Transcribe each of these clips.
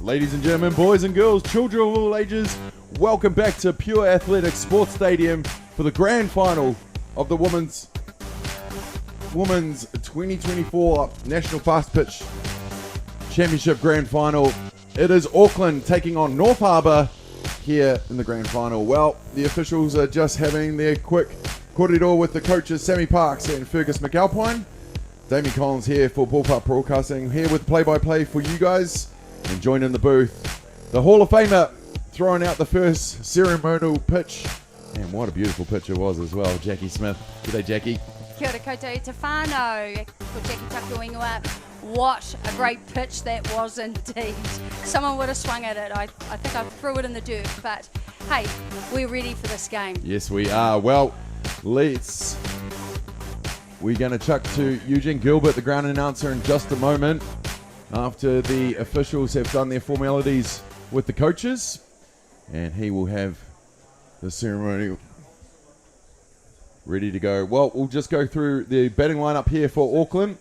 Ladies and gentlemen, boys and girls, children of all ages, welcome back to Pure Athletic Sports Stadium for the grand final of the Women's 2024 National Fast Pitch Championship Grand Final. It is Auckland taking on North Harbour here in the grand final. Well, the officials are just having their quick corridor with the coaches Sammy Parks and Fergus McAlpine. Damien Collins here for Ballpark Broadcasting, here with play-by-play for you guys. And join in the booth, the Hall of Famer throwing out the first ceremonial pitch. And what a beautiful pitch it was as well, Jackie Smith. G'day, Jackie. Kia ora koutou te whānau. Ko Jackie Takuingoa. What a great pitch that was indeed. Someone would have swung at it. I think I threw it in the dirt. But hey, we're ready for this game. Yes, we are. Well, we're going to chuck to Eugene Gilbert, the ground announcer, in just a moment, after the officials have done their formalities with the coaches, and he will have the ceremony ready to go. Well, we'll just go through the batting lineup here for Auckland.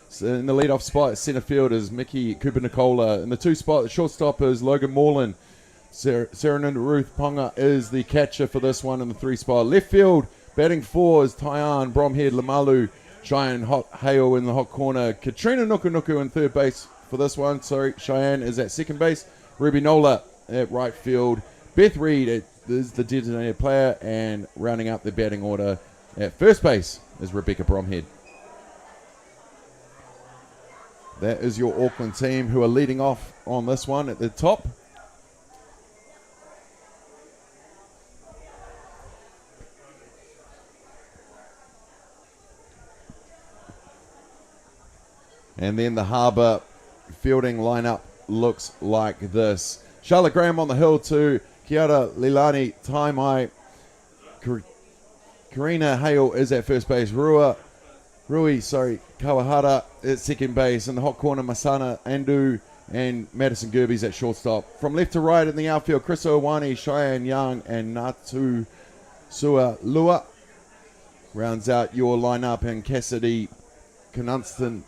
So in the leadoff spot, centre field is Mickey Cooper-Nicola. In the two spot, the shortstop is Logan Moreland. Serenanda Ruth Ponga is the catcher for this one in the three spot. Left field, batting four is Tyann Bromhead Lamalu. Cheyenne Hale in the hot corner. Katrina Nuku in third base for this one. Cheyenne is at second base. Ruby Nola at right field. Beth Reed is the designated player. And rounding out the batting order at first base is Rebecca Bromhead. That is your Auckland team who are leading off on this one at the top. And then the Harbour fielding lineup looks like this. Charlotte Graham on the hill to Kiara Leilani Taimai. Karina Hale is at first base. Rui Kawahara at second base. In the hot corner, Masana Andu and Madison Gerbes at shortstop. From left to right in the outfield, Chris Owani, Cheyenne Young, and Natu Sua Lua rounds out your lineup, and Cassidy Knunston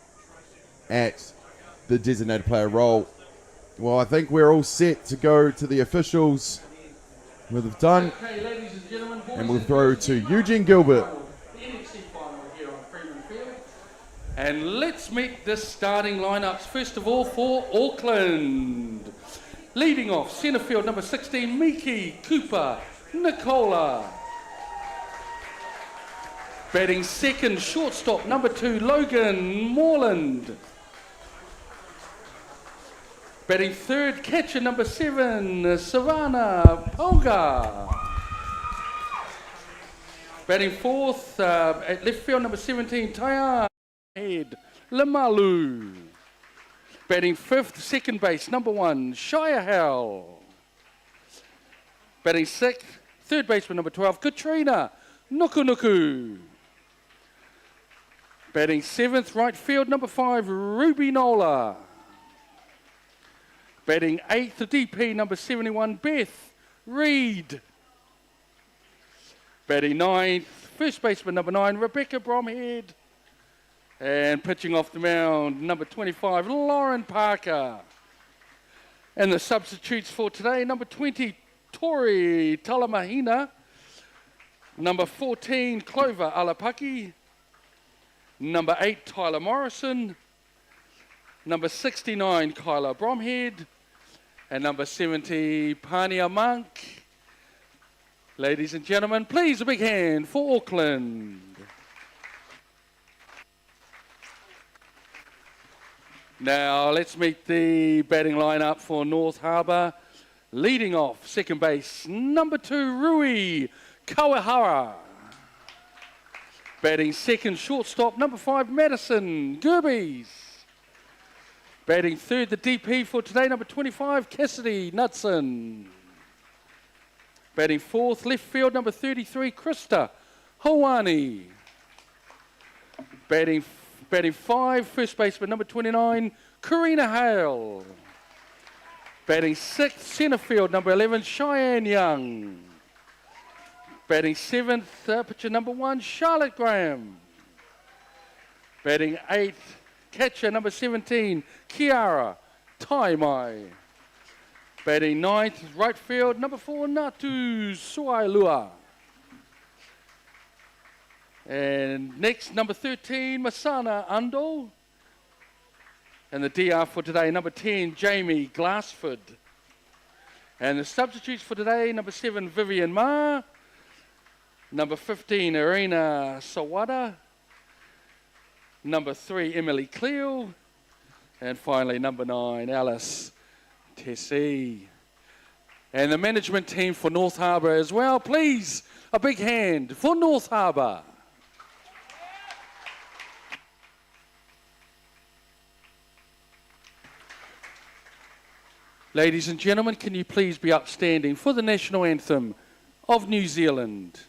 at the designated player role. Well, I think we're all set to go to the officials. We've done, okay, ladies and gentlemen, and we'll throw to Eugene Gilbert. The NFC final here on Freeman Field. And let's meet the starting lineups. First of all, for Auckland. Leading off, centre field, number 16, Miki Cooper Nicola. Batting second, shortstop, number 2, Logan Moreland. Batting third, catcher number 7, Savannah Ponga. Batting fourth, at left field number 17, Tyann Lamalu. Batting fifth, second base, number 1, Shia Howell. Batting sixth, third baseman number 12, Katrina Nuku. Batting seventh, right field number 5, Ruby Nola. Batting eighth, the DP number 71, Beth Reed. Batting ninth, first baseman number 9, Rebecca Bromhead. And pitching off the mound, number 25, Lauren Parker. And the substitutes for today, number 20, Tori Talamahina. Number 14, Clover Alapaki. Number 8, Tyler Morrison. Number 69, Kyla Bromhead. And number 70, Pania Monk. Ladies and gentlemen, please a big hand for Auckland. Now let's meet the batting lineup for North Harbour. Leading off, second base, number 2, Rui Kawahara. Batting second, shortstop, number 5, Madison Gerbes. Batting third, the DP for today, number 25, Cassidy Knudsen. Batting fourth, left field, number 33, Krista Hawani. Batting 5, first baseman, number 29, Karina Hale. Batting sixth, centre field, number 11, Cheyenne Young. Batting seventh, pitcher number 1, Charlotte Graham. Batting eighth, catcher number 17, Kiara Taimai. Batting ninth, right field, number 4, Natu Suailua. And next, number 13, Masana Ando. And the DR for today, number 10, Jamie Glassford. And the substitutes for today, number 7, Vivian Ma. Number 15, Irina Sawada. Number 3, Emily Cleo. And finally, number 9, Alice Tessie. And the management team for North Harbour as well. Please, a big hand for North Harbour. Ladies and gentlemen, can you please be upstanding for the national anthem of New Zealand?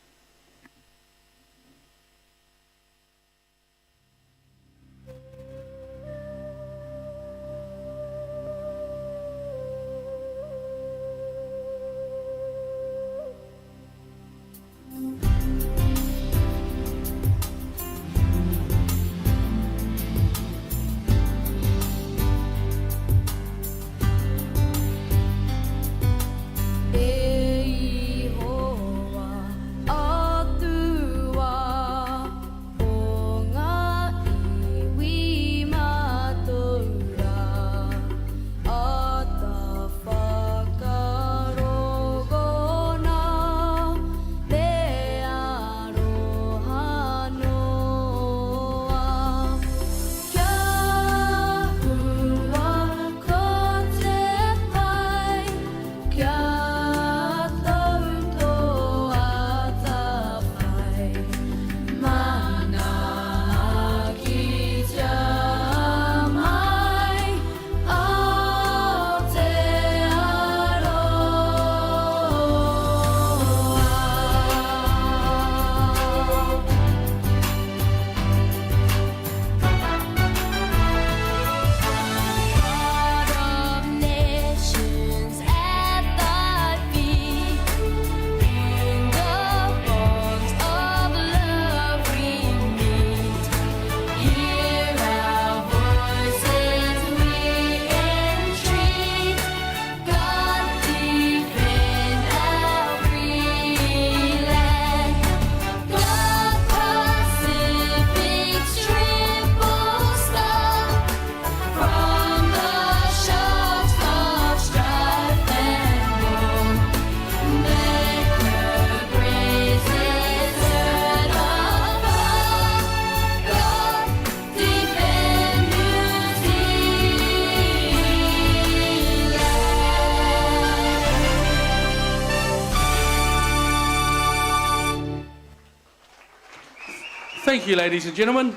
Thank you, ladies and gentlemen.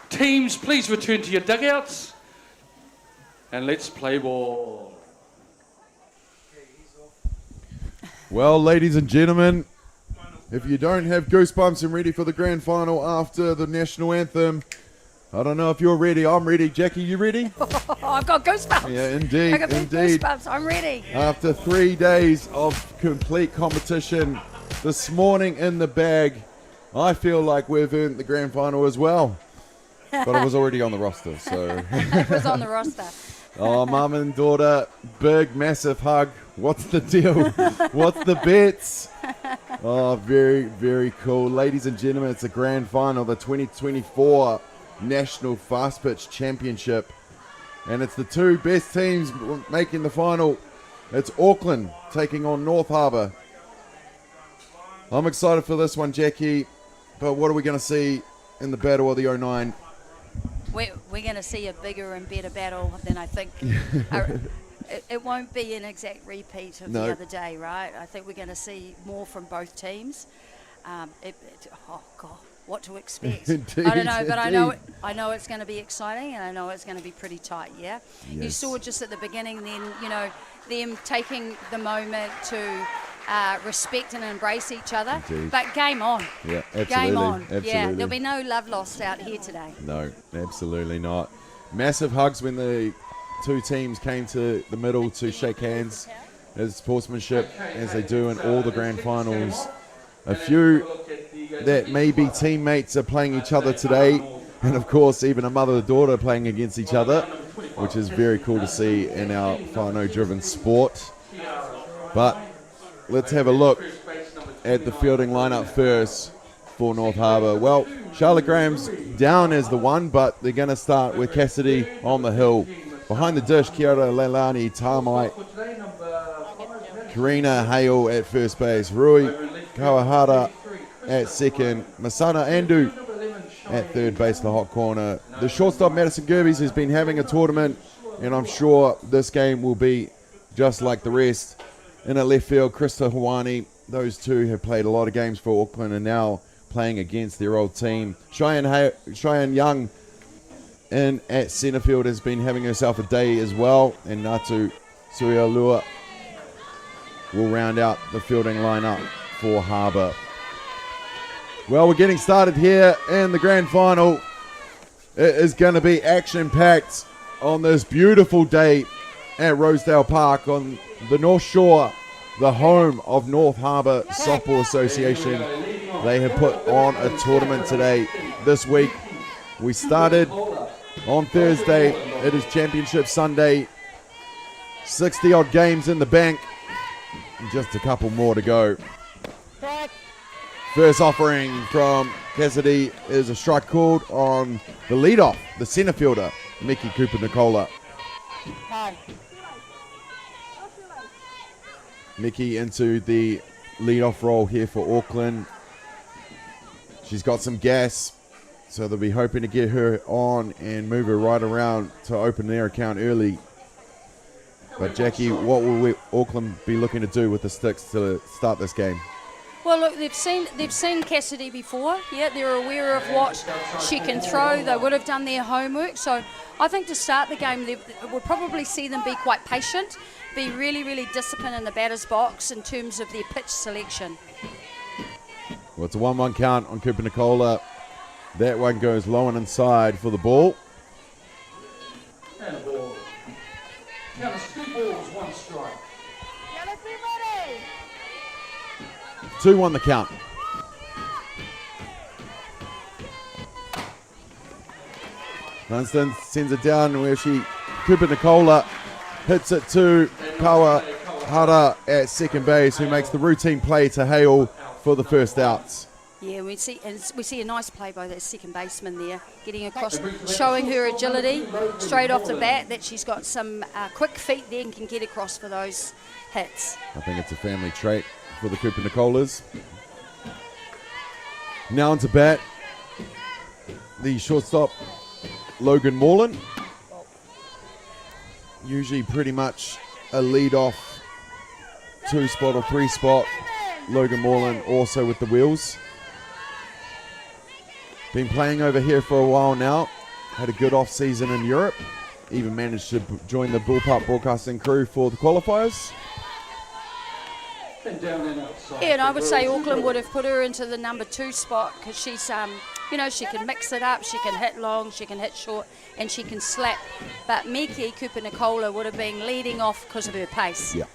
Teams, please return to your dugouts. And let's play ball. Well, ladies and gentlemen, if you don't have goosebumps and ready for the grand final after the national anthem, I don't know if you're ready. I'm ready. Jackie, you ready? I've got goosebumps. Yeah, indeed, I got big indeed. goosebumps. I'm ready. After 3 days of complete competition, this morning in the bag, I feel like we've earned the grand final as well. But it was already on the roster, so. It was on the roster. Oh, mum and daughter, big, massive hug. What's the deal? What's the bets? Oh, very, very cool. Ladies and gentlemen, it's the grand final, the 2024 National Fast Pitch Championship. And it's the two best teams making the final. It's Auckland taking on North Harbour. I'm excited for this one, Jackie. But what are we going to see in the battle of the 09? We're going to see a bigger and better battle than I think. It won't be an exact repeat of the other day, right? I think we're going to see more from both teams. Oh, God, what to expect. Indeed, I don't know, but indeed. I know it's going to be exciting, and I know it's going to be pretty tight, yeah? Yes. You saw just at the beginning then, them taking the moment to respect and embrace each other. Indeed. But game on. Yeah, absolutely. Game on. Absolutely. Yeah, there'll be no love lost out here today. No, absolutely not. Massive hugs when the two teams came to the middle to shake hands as sportsmanship, as they do in all the grand finals. A few that maybe teammates are playing each other today, and of course even a mother-daughter playing against each other, which is very cool to see in our whānau-driven sport. But let's have a look at the fielding lineup first for North Harbour. Well, Charlotte Graham's down as the one, but they're going to start with Cassidy on the hill. Behind the dish, Kiara Leilani Tamai, Karina Hale at first base, Rui Kawahara at second, Masana Andu at third base, the hot corner. The shortstop, Madison Gerbes, has been having a tournament, and I'm sure this game will be just like the rest. In at left field, Krista Hawani. Those two have played a lot of games for Auckland and now playing against their old team. Cheyenne Young in at centre field has been having herself a day as well, and Natu Suialua will round out the fielding lineup for Harbour. Well, we're getting started here in the grand final. It is going to be action-packed on this beautiful day at Rosedale Park on the North Shore, the home of North Harbour Softball Association. They have put on a tournament today, this week. We started on Thursday. It is Championship Sunday. 60-odd games in the bank. Just a couple more to go. First offering from Cassidy is a strike called on the leadoff, the centre fielder, Mickey Cooper-Nicola. Mickey into the leadoff role here for Auckland. She's got some gas, so they'll be hoping to get her on and move her right around to open their account early. But Jackie, what will Auckland be looking to do with the sticks to start this game? Well, look, they've seen Cassidy before. Yeah, they're aware of what she can throw. They would have done their homework. So I think to start the game, we'll probably see them be quite patient, be really, really disciplined in the batter's box in terms of their pitch selection. Well, it's a 1-1 count on Cooper-Nicola. That one goes low and inside for the ball. And a ball. Now there's 2 balls, 1 strike. 2-1 the count. Dunstan sends it down where Cooper-Nicola hits it to Kawahara at second base, who makes the routine play to Hale for the first outs. Yeah, we see a nice play by that second baseman there, getting across, showing her agility straight off the bat, that she's got some quick feet there and can get across for those hits. I think it's a family trait for the Cooper-Nicolas. Now into bat, the shortstop, Logan Morland. Usually pretty much a lead-off 2-spot or 3-spot. Logan Morland also with the wheels. Been playing over here for a while now. Had a good off-season in Europe. Even managed to join the Ballpark Broadcasting crew for the qualifiers. Yeah, and I would say Auckland would have put her into the number 2 spot because she's, she can mix it up, she can hit long, she can hit short, and she can slap. But Miki Cooper-Nicola would have been leading off because of her pace. Yeah.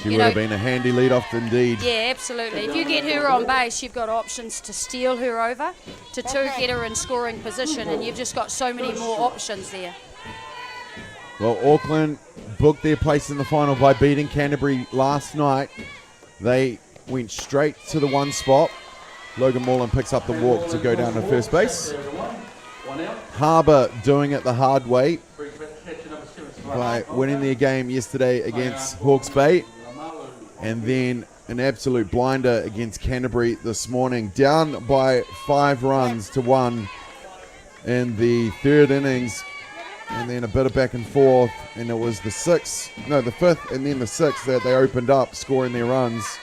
She would have been a handy lead-off indeed. Yeah, absolutely. If you get her on base, you've got options to steal her over, to 2, get her in scoring position, and you've just got so many more options there. Well, Auckland booked their place in the final by beating Canterbury last night. They went straight to the 1 spot. Logan Morland picks up the walk to go down to first base. Harbour doing it the hard way by winning their game yesterday against Hawke's Bay. And then an absolute blinder against Canterbury this morning. Down by 5 runs to 1 in the 3rd innings. And then a bit of back and forth, and it was the 5th and then the 6th that they opened up, scoring their runs,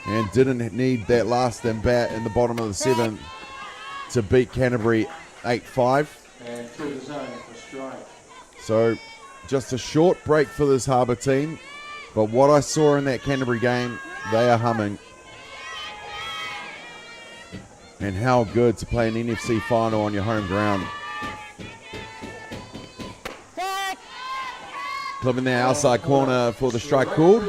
and didn't need that last in bat in the bottom of the 7th to beat Canterbury 8-5. And through the zone for strike. So just a short break for this Harbour team, but what I saw in that Canterbury game, they are humming. And how good to play an NFC final on your home ground. Clipping the outside corner for the strike called.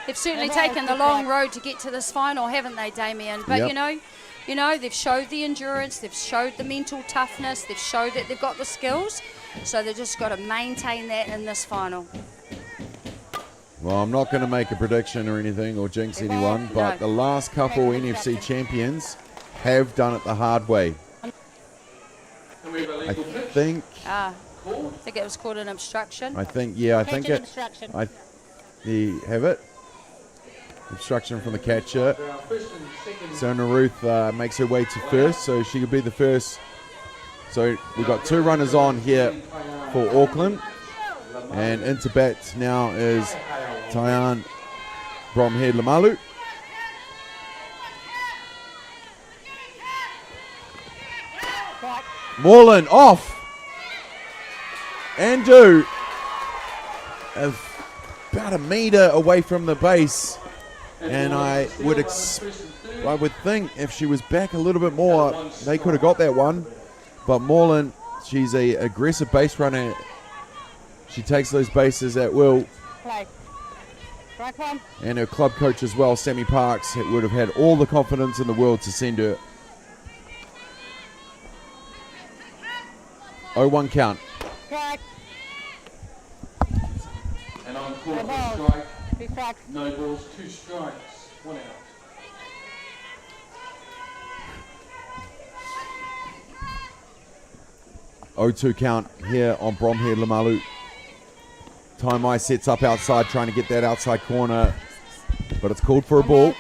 They've certainly taken the long road to get to this final, haven't they, Damien? But Yep. they've showed the endurance, they've showed the mental toughness, they've showed that they've got the skills. So they've just got to maintain that in this final. Well, I'm not going to make a prediction or anything or jinx anyone, but the last couple NFC champions have done it the hard way. I think it was called an obstruction. I think you have it. Obstruction from the catcher. Serena Ruth makes her way to first, so she could be the first. So we've got 2 runners on here for Auckland. And into bat now is Tyann Bromhead Lamalu. Moreland off. Andu about a metre away from the base. And I would think if she was back a little bit more, they could have got that one. But Moreland, she's a aggressive base runner. She takes those bases at will. And her club coach as well, Sammy Parks, would have had all the confidence in the world to send her. 0-1 count. And on call for strike. No balls, 2 strikes, 1 out. O2 count here on Bromhead Lamalu. Taimai sets up outside, trying to get that outside corner, but it's called for a ball.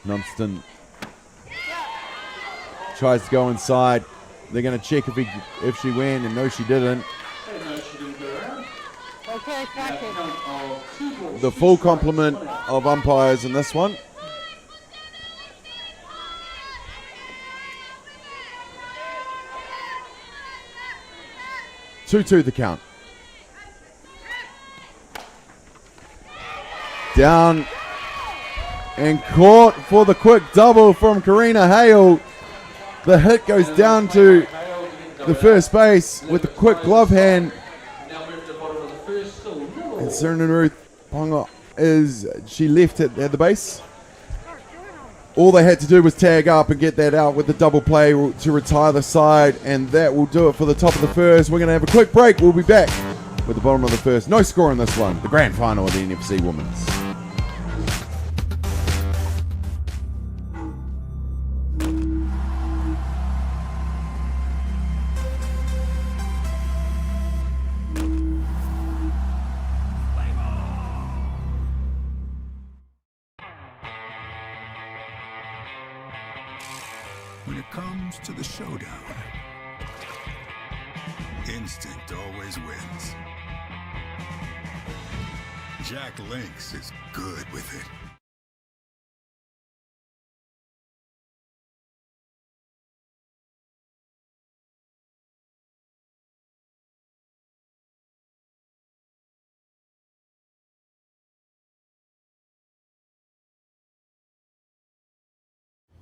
Nunston tries to go inside. They're going to check if she went, and no, she didn't. The full complement of umpires in this one. Two the count. Down and caught for the quick double from Karina Hale. The hit goes down to the first base with the quick glove hand. And Serena Ruth Ponga she left it at the base. All they had to do was tag up and get that out with the double play to retire the side, and that will do it for the top of the first. We're going to have a quick break. We'll be back with the bottom of the first. No score in this one. The grand final of the NFC Women's. When it comes to the showdown, instinct always wins. Jack Lynx is good with it.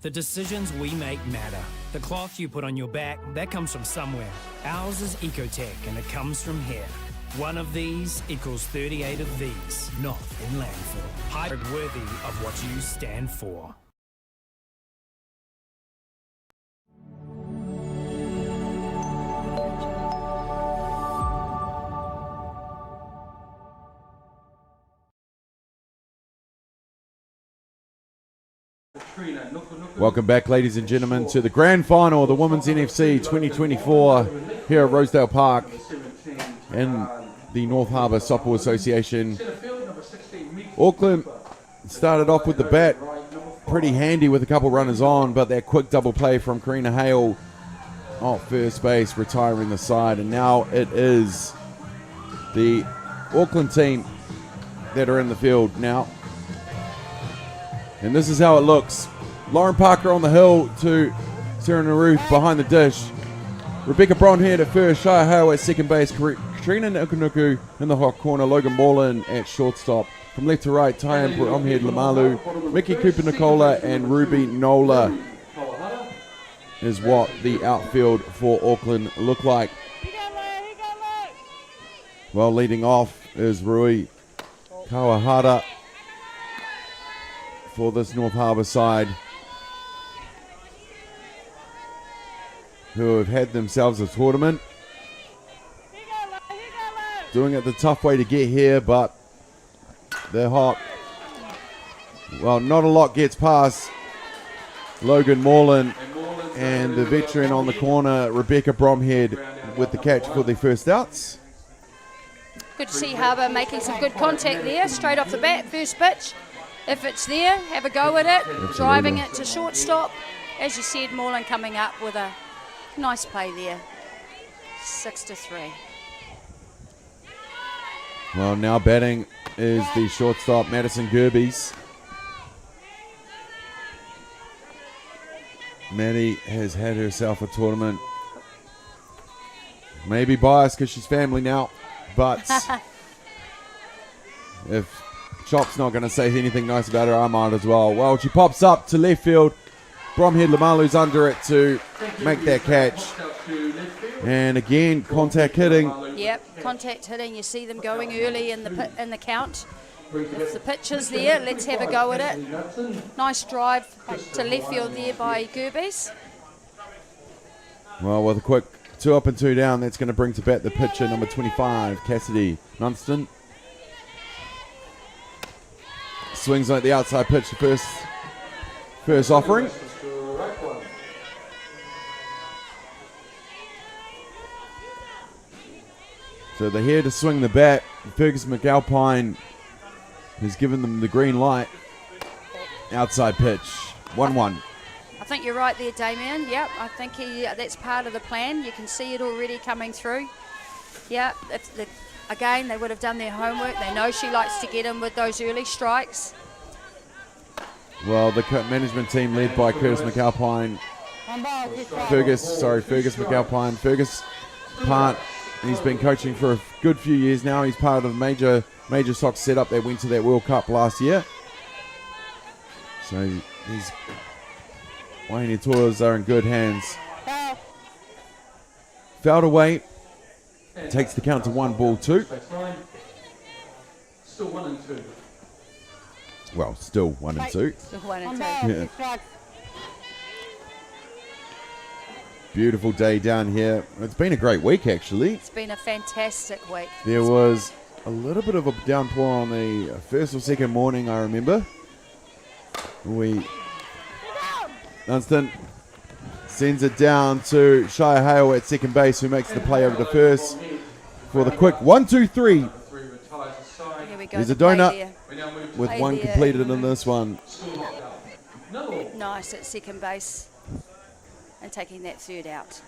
The decisions we make matter. The cloth you put on your back, that comes from somewhere. Ours is Ecotech, and it comes from here. One of these equals 38 of these, not in landfill. Hybrid worthy of what you stand for. Welcome back, ladies and gentlemen, to the grand final of the Women's NFC 2024 here at Rosedale Park in the North Harbour Softball Association. Auckland started off with the bat pretty handy with a couple runners on, but that quick double play from Karina Hale off first base, retiring the side, and now it is the Auckland team that are in the field now. And this is how it looks. Lauren Parker on the hill to Serena Ruth behind the dish. Rebecca Bromhead at first, Shia Hale at second base, Katrina Nukunuku in the hot corner, Logan Moreland at shortstop. From left to right, Tyann Bromhead Lamalu, Mickey Cooper Nicola, and Ruby Nola is what the outfield for Auckland look like. Well, leading off is Rui Kawahara for this North Harbour side. who have had themselves a tournament. Doing it the tough way to get here, but they're hot. Well, not a lot gets past Logan Morland and the veteran on the corner, Rebecca Bromhead, with the catch for the first outs. Good to see Harbour making some good contact there, straight off the bat, first pitch. If it's there, have a go at it. Absolutely. Driving it to shortstop. As you said, Morland coming up with a nice play there. 6-3. Well, now batting is the shortstop, Madison Gerbes. Maddie has had herself a tournament. Maybe biased because she's family now, but if Chop's not going to say anything nice about her, I might as well. Well, she pops up to left field. Bromhead Lamalu's under it to make that catch. And again, contact hitting. Yep, contact hitting. You see them going early in the count. If the pitch is there, let's have a go at it. Nice drive to left field there by Gerbes. Well, with a quick 2 up and 2 down, that's going to bring to bat the pitcher, number 25, Cassidy Nunston. Swings like the outside pitch, the first offering. So they're here to swing the bat. Fergus McAlpine has given them the green light. Outside pitch, 1-1. I think you're right there, Damien. Yep, I think that's part of the plan. You can see it already coming through. Yeah, again, they would have done their homework. They know she likes to get in with those early strikes. Well, the management team led by Curtis McAlpine, Fergus McAlpine. Fergus part, he's been coaching for a good few years now. He's part of the major Sox setup that went to that World Cup last year. So he's Wayne Tours are in good hands. Fouled away. Takes the count to 1-2. Still 1 and 2. Well, still 1 and 2. Still 1 and 2. Yeah. Beautiful day down here. It's been a great week, actually. It's been a fantastic week. There was a little bit of a downpour on the first or second morning, I remember. Dunstan sends it down to Shire Hale at second base, who makes the play over to first for the quick 1-2-3. Here we go. There's a the play donut there. with Play one there. completed in this one. Nice at second base and taking that third out.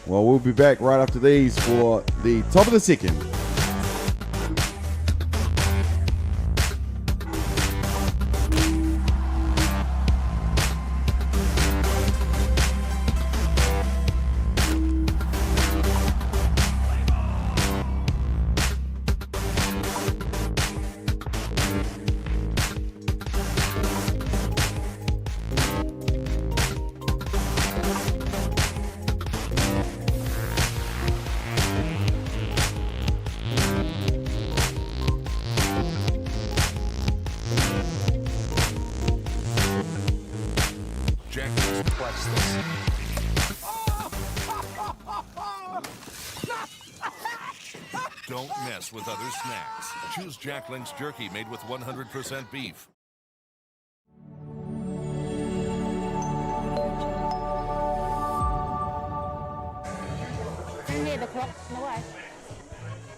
Well, we'll be back right after these for the top of the second. Don't mess with other snacks. Choose Jack Link's jerky made with 100% beef.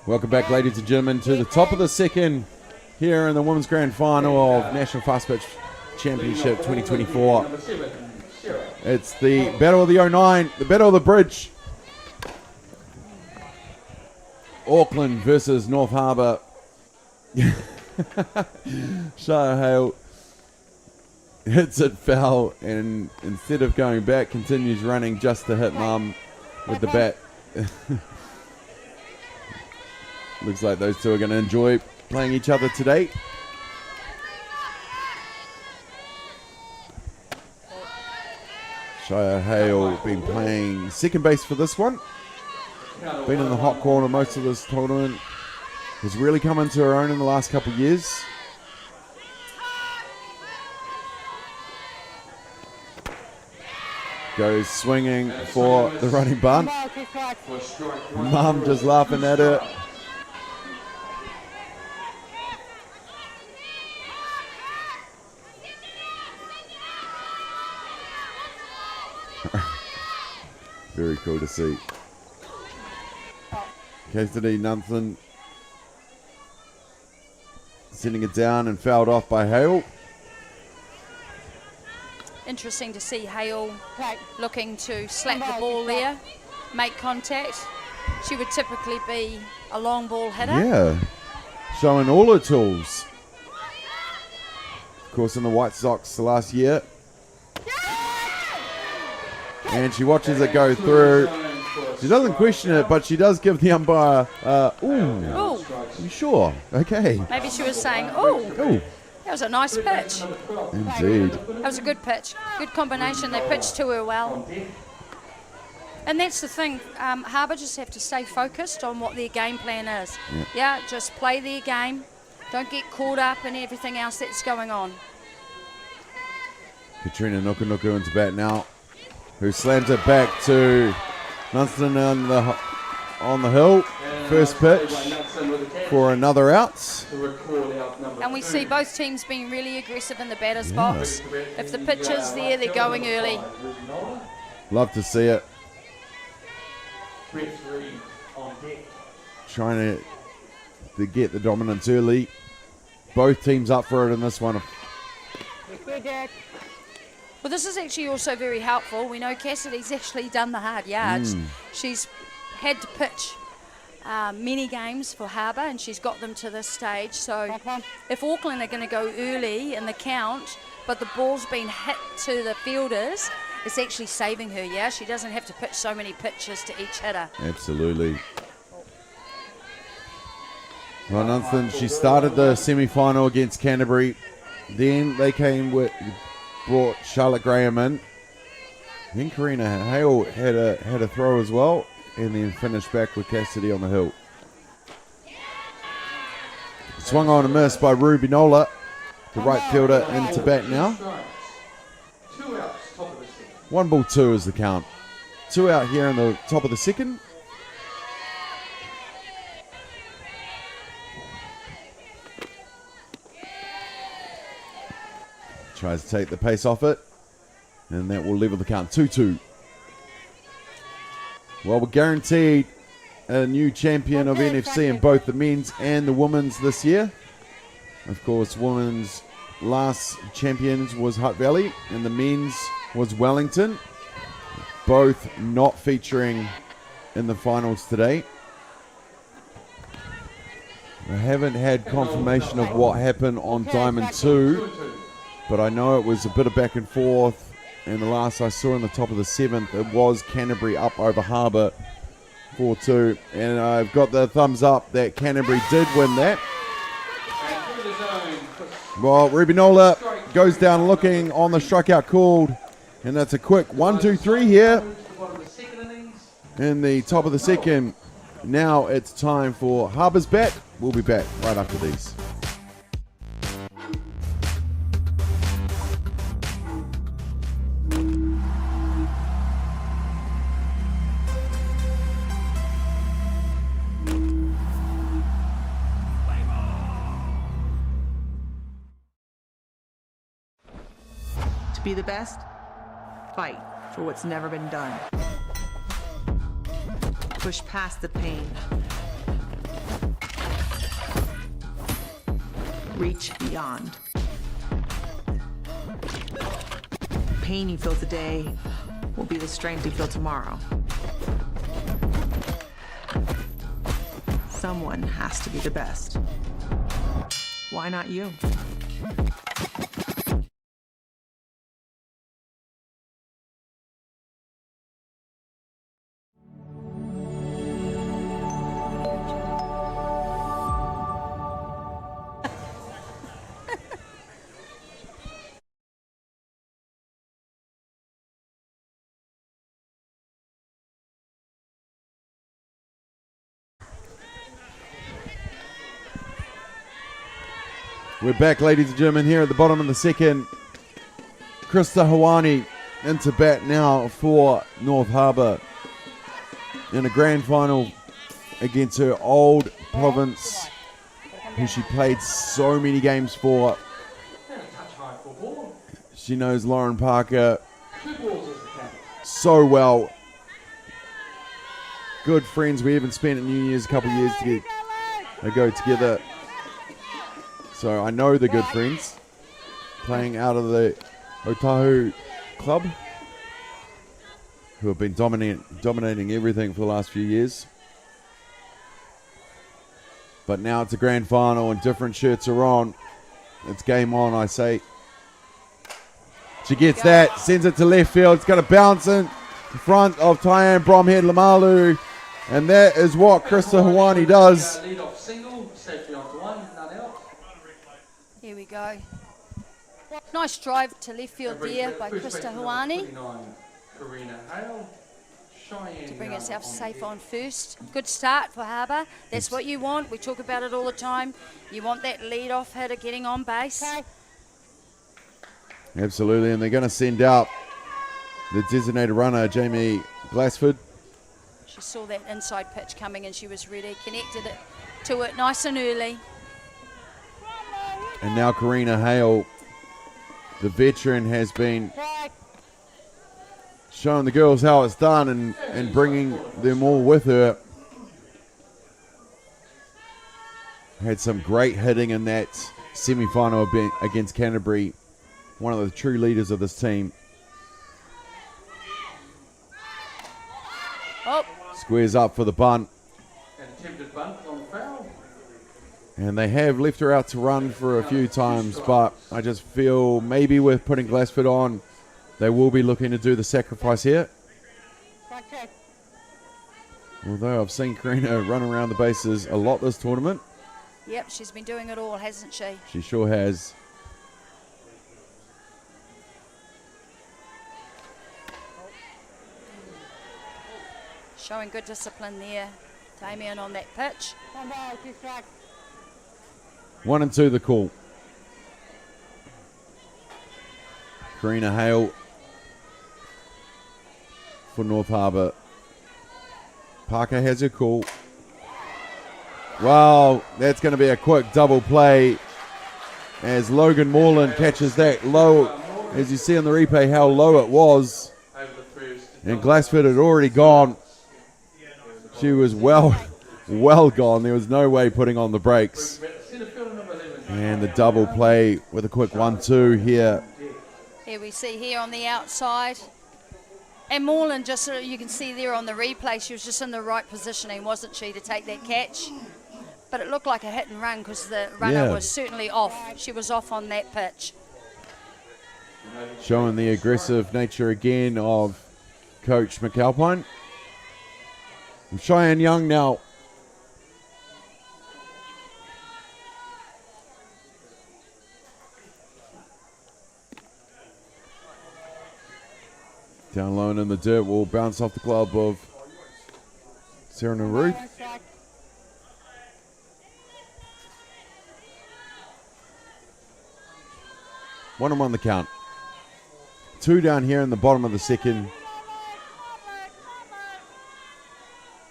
Welcome back, ladies and gentlemen, to the top of the second here in the Women's Grand Final of National Fast Pitch Championship 2024. It's the Battle of the 09, the Battle of the Bridge. Auckland versus North Harbour. Shire Hale hits it foul, and instead of going back, continues running just to hit mum with the bat. Looks like those two are going to enjoy playing each other today. Shire Hale been playing second base for this one. Been in the hot corner most of this tournament. Has really come into her own in the last couple of years. goes swinging for the running bunt. Mum just laughing at her. Very cool to see. Cassidy Nunthan sending it down and fouled off by Hale. Interesting to see Hale looking to slap the ball there, make contact. She would typically be a long ball hitter. Yeah, showing all her tools. Of course, in the White Sox last year. And she watches it go through. She doesn't question it, but she does give the umpire, ooh. You sure? Okay. Maybe she was saying, ooh. That was a nice pitch. Indeed. That was a good pitch. Good combination. They pitched to her well. And that's the thing. Harbour just have to stay focused on what their game plan is. Yeah, just play their game. Don't get caught up in everything else that's going on. Katrina Nuku into bat now, who slams it back to Nunston on the hill. First pitch for another out. And we see both teams being really aggressive in the batter's box. If the pitch is there, they're going early. Love to see it. Trying to get the dominance early. Both teams up for it in this one. Well, this is actually also very helpful. We know Cassidy's actually done the hard yards. She's had to pitch many games for Harbour, and she's got them to this stage. So if Auckland are going to go early in the count, but the ball's been hit to the fielders, it's actually saving her, yeah? She doesn't have to pitch so many pitches to each hitter. Absolutely. Well, Nunston, she started the semi-final against Canterbury. Then they brought Charlotte Graham in. Then Karina Hale had a throw as well, and then finished back with Cassidy on the hill. Swung on a miss by Ruby Nola, the right fielder, into bat now. 1-2 is the count. 2 out here in the top of the second. Tries to take the pace off it, and that will level the count. 2-2. Well, we're guaranteed a new champion of NFC in both the men's and the women's this year. Of course, women's last champions was Hutt Valley, and the men's was Wellington. Both not featuring in the finals today. I haven't had confirmation of what happened on Diamond 2, but I know it was a bit of back and forth. And the last I saw in the top of the 7th, it was Canterbury up over Harbour 4-2. And I've got the thumbs up that Canterbury did win that. Well, Ruby Nola goes down looking on the strikeout called. And that's a quick 1-2-3 here in the top of the second. Now it's time for Harbour's bat. We'll be back right after these. To be the best, fight for what's never been done. Push past the pain. Reach beyond. The pain you feel today will be the strength you feel tomorrow. Someone has to be the best. Why not you? We're back, ladies and gentlemen, here at the bottom of the second. Krista Hawani into bat now for North Harbour in a grand final against her old province, who she played so many games for. She knows Lauren Parker so well. Good friends. We even spent New Year's a couple of years ago together. So I know they're good friends. Playing out of the Otahu club, who have been dominating everything for the last few years. But now it's a grand final and different shirts are on. It's game on, I say. She gets that, sends it to left field. It's going to bounce in front of Tyann Bromhead Lamalu. And that is what Krista Hawani does. Here we go. Nice drive to left field there by Krista Hawani to bring herself safe on first. Good start for Harbour. That's what you want. We talk about it all the time. You want that lead-off hitter getting on base. Absolutely, and they're going to send out the designated runner, Jamie Glassford. She saw that inside pitch coming and she was ready, connected it to it nice and early. And now Karina Hale, the veteran, has been showing the girls how it's done and bringing them all with her. Had some great hitting in that semi-final against Canterbury. One of the true leaders of this team. Oh. Squares up for the bunt. And attempted bunt on foul. And they have left her out to run for a few times, but I just feel maybe with putting Glassford on, they will be looking to do the sacrifice here. Although I've seen Karina run around the bases a lot this tournament. Yep, she's been doing it all, hasn't she? She sure has. Showing good discipline there, Damien, on that pitch. 1 and 2 the call. Karina Hale for North Harbour. Parker has her call. Wow, that's going to be a quick double play as Logan Moreland catches that low. As you see on the replay how low it was. And Glassford had already gone. She was well gone. There was no way putting on the brakes. And the double play with a quick 1-2 here. Here we see here on the outside. And Moreland, just so you can see there on the replay, she was just in the right positioning, wasn't she, to take that catch? But it looked like a hit and run because the runner was certainly off. She was off on that pitch. Showing the aggressive nature again of Coach McAlpine. And Cheyenne Young now. Down low and in the dirt will bounce off the glove of Serena Ruth. One and one the count. 2 down here in the bottom of the second.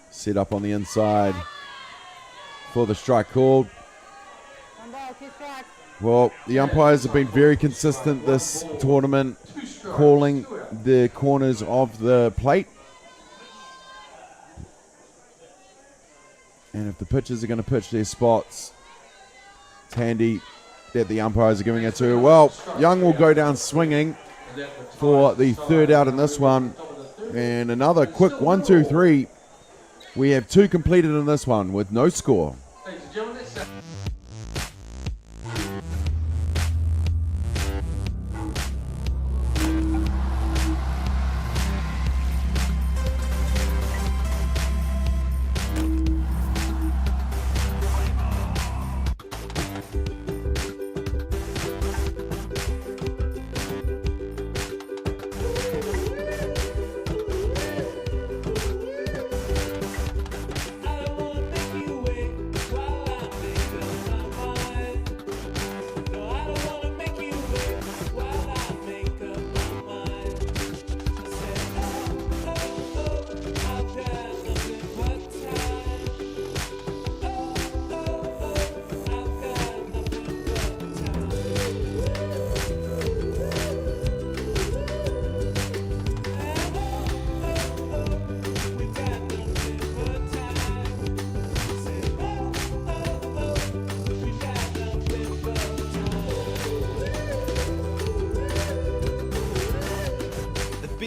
Set up on the inside for the strike called. Well, the umpires have been very consistent this tournament, calling the corners of the plate. And if the pitchers are going to pitch their spots, it's handy that the umpires are giving it to her. Well, Young will go down swinging for the third out in this one. And another quick 1-2-3. We have 2 completed in this one with no score. Ladies and gentlemen, that's I wanna make you wait while I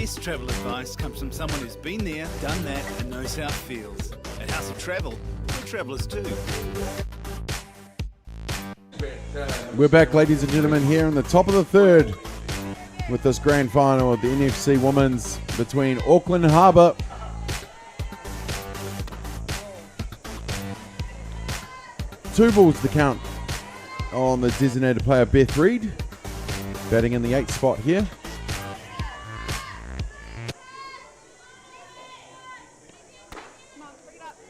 best travel advice comes from someone who's been there, done that, and knows how it feels. At House of Travel, we're travellers too. We're back, ladies and gentlemen, here in the top of the third with this grand final of the NFC Women's between Auckland and Harbour. Two balls to count on the designated player Beth Reid, batting in the 8th spot here.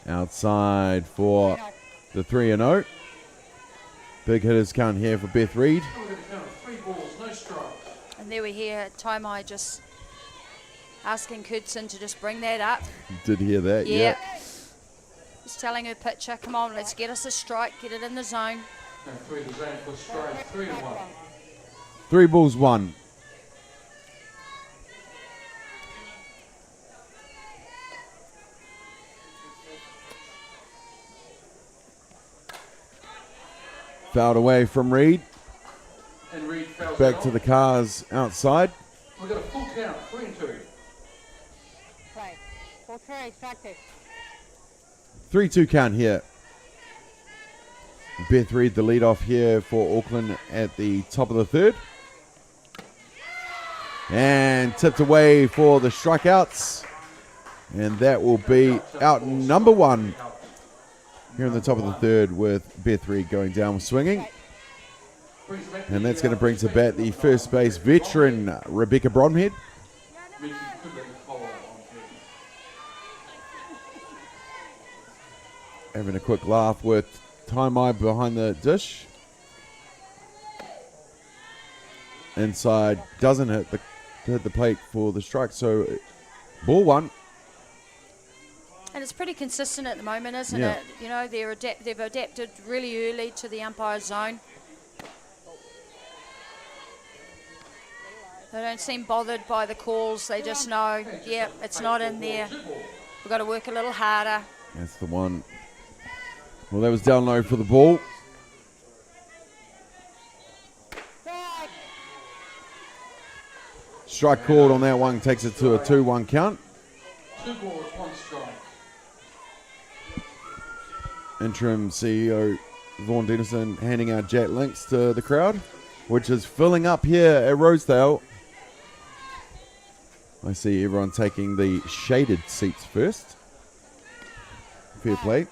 Outside for the 3-0. Big hitters count here for Beth Reid. 3 balls, no strike. And there we hear Taimai just asking Kudson to just bring that up. Did hear that, Yeah. Just telling her pitcher, come on, let's get us a strike, get it in the zone. And through the zone for strike, 3-1. 3 balls, 1. Fouled away from Reid. And Reid fouls Back out. to the cars outside. We've got a full count, 3-2. 3-2 count here. Beth Reid, the lead off here for Auckland at the top of the third. And tipped away for the strikeouts. And that will be out number 1 here in the top of the third with Beth Reid going down swinging. And that's going to bring to bat the first base veteran, Rebecca Bromhead. Having a quick laugh with Taimai behind the dish. Inside, doesn't hit the plate for the strike, so ball 1. And it's pretty consistent at the moment, isn't Yeah. it? You know, they've adapted really early to the umpire zone. They don't seem bothered by the calls. They just know, yeah, it's not in there. We've got to work a little harder. That's the one. Well, that was down low for the ball. Strike called on that one, takes it to a 2-1 count. 2 balls, 1 strike. Interim CEO Vaughan Dennison handing out Jack Links to the crowd, which is filling up here at Rosedale. I see everyone taking the shaded seats first. Fair play.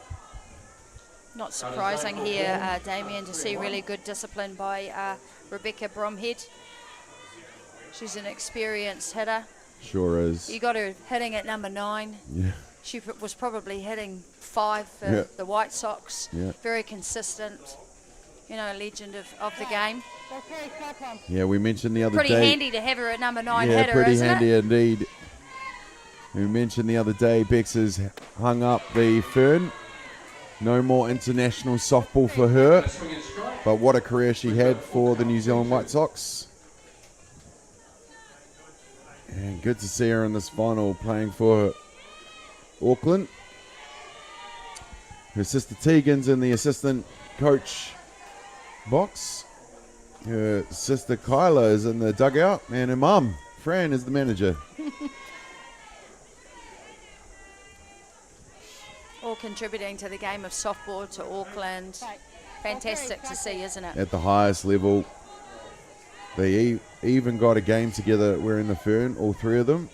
Not surprising here, Damien, to see really good discipline by Rebecca Bromhead. She's an experienced hitter. Sure is. You got her hitting at number 9. Yeah. She was probably hitting 5 for Yeah. the White Sox. Yeah. Very consistent. You know, a legend of the game. Yeah, we mentioned the other Pretty day. handy to have her at number 9 Yeah, hitter, pretty isn't handy it? indeed. We mentioned the other day Bex has hung up the fern. No more international softball for her. But what a career she had for the New Zealand White Sox. And good to see her in this final playing for Auckland. Her sister Tegan's in the assistant coach box. Her sister Kyla is in the dugout. And her mum, Fran, is the manager. All contributing to the game of softball to Auckland. Fantastic to see, isn't it? At the highest level. They even got a game together wearing the fern, all 3 of them.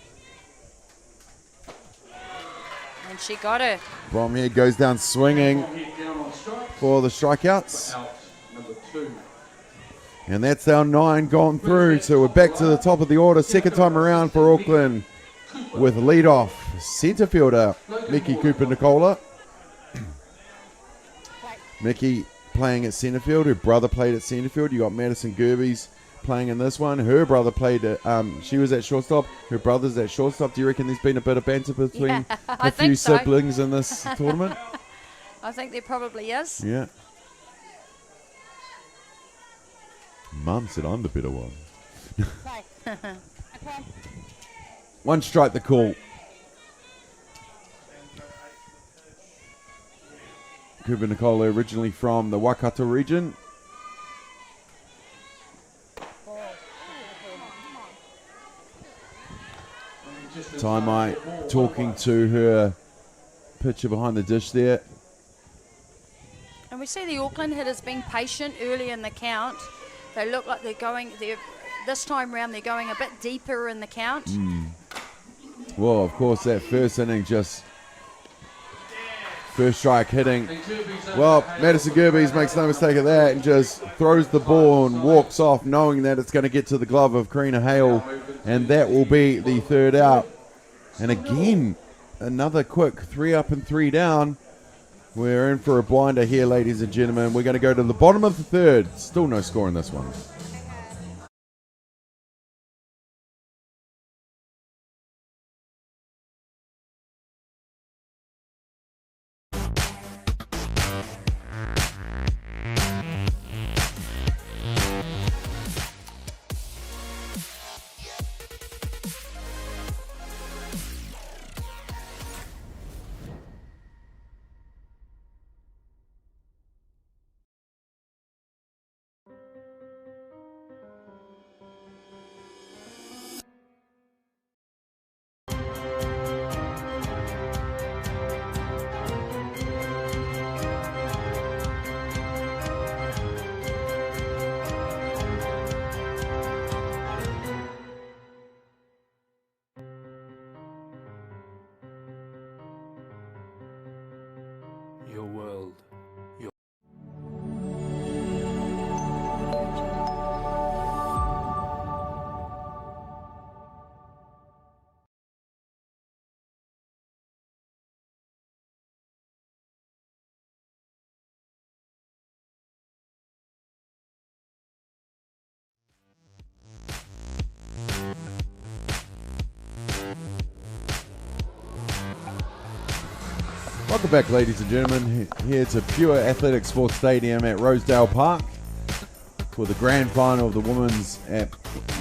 And she got her. Bromhead goes down swinging for the strikeouts. Out, number 2. And that's our 9 gone through. So we're back to the top of the order. Second time around for Auckland with lead-off centre fielder Mickey Cooper-Nicola. Mickey playing at centre field. Her brother played at centre field. You got Madison Gerbes playing in this one. Her brother played at, she was at shortstop. Her brother's at shortstop. Do you reckon there's been a bit of banter between I a few think so. siblings in this tournament? I think there probably is. Yeah. Mum said I'm the better one. 1 strike the call. Cooper Nicola originally from the Waikato region. Taimai talking to her pitcher behind the dish there. And we see the Auckland hitters being patient early in the count. They look like this time round they're going a bit deeper in the count. Well, of course, that first inning just first strike hitting. Well, Madison Gerbes makes no mistake of that and just throws the ball and walks off knowing that it's going to get to the glove of Karina Hale, and that will be the third out. And again, another quick 3 up and 3 down. We're in for a blinder here, ladies and gentlemen. We're going to go to the bottom of the third. Still no score in this one. Your world. Welcome back, ladies and gentlemen. Here to Pure Athletic Sports Stadium at Rosedale Park for the grand final of the Women's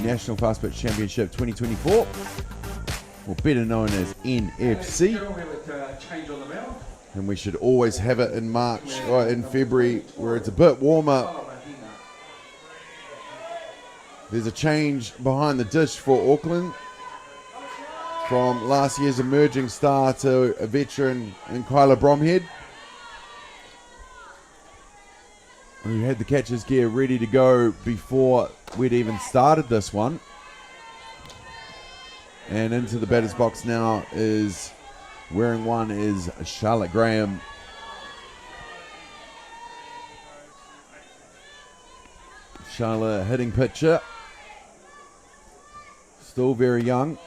National Fast Pitch Championship 2024, or better known as NFC. And we should always have it in March or in February where it's a bit warmer. There's a change behind the dish for Auckland. From last year's emerging star to a veteran in Kyla Bromhead, who had the catcher's gear ready to go before we'd even started this one. And into the batter's box now is wearing one is Charlotte Graham. Charlotte, hitting pitcher, still very young.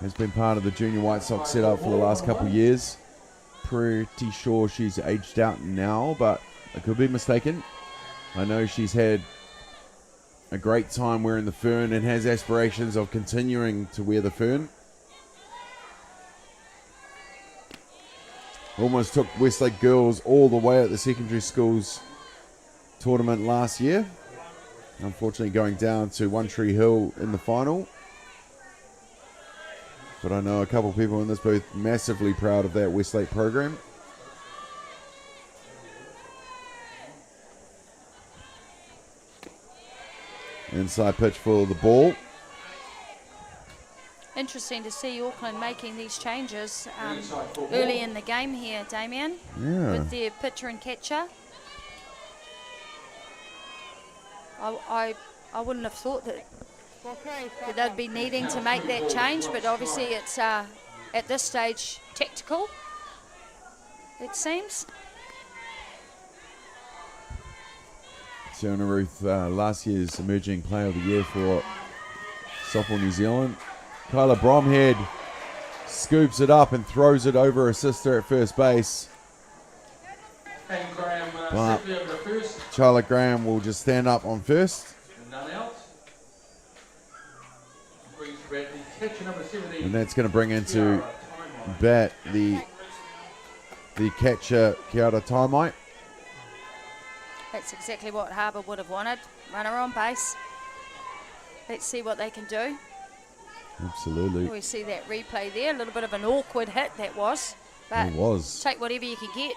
Has been part of the junior White Sox setup for the last couple of years. Pretty sure she's aged out now, but I could be mistaken. I know she's had a great time wearing the fern and has aspirations of continuing to wear the fern. Almost took Westlake girls all the way at the secondary schools tournament last year. Unfortunately going down to One Tree Hill in the final. But I know a couple of people in this booth massively proud of that Westlake program. Inside pitch for the ball. Interesting to see Auckland making these changes early in the game here, Damien, with their pitcher and catcher. I wouldn't have thought that they'd be needing to make that change, but obviously it's at this stage tactical, it seems. Siona Ruth, last year's emerging player of the year for Softball New Zealand. Kyla Bromhead scoops it up and throws it over her sister at first base. And Graham, But safely over the first. Charlotte Graham will just stand up on first. None out. Brings back the catcher number 17. And that's going to bring into bat the catcher, Kiara Taimai. That's exactly what Harbour would have wanted. Runner on base. Let's see what they can do. Absolutely. We see that replay there. A little bit of an awkward hit that was. But It was. take whatever you can get.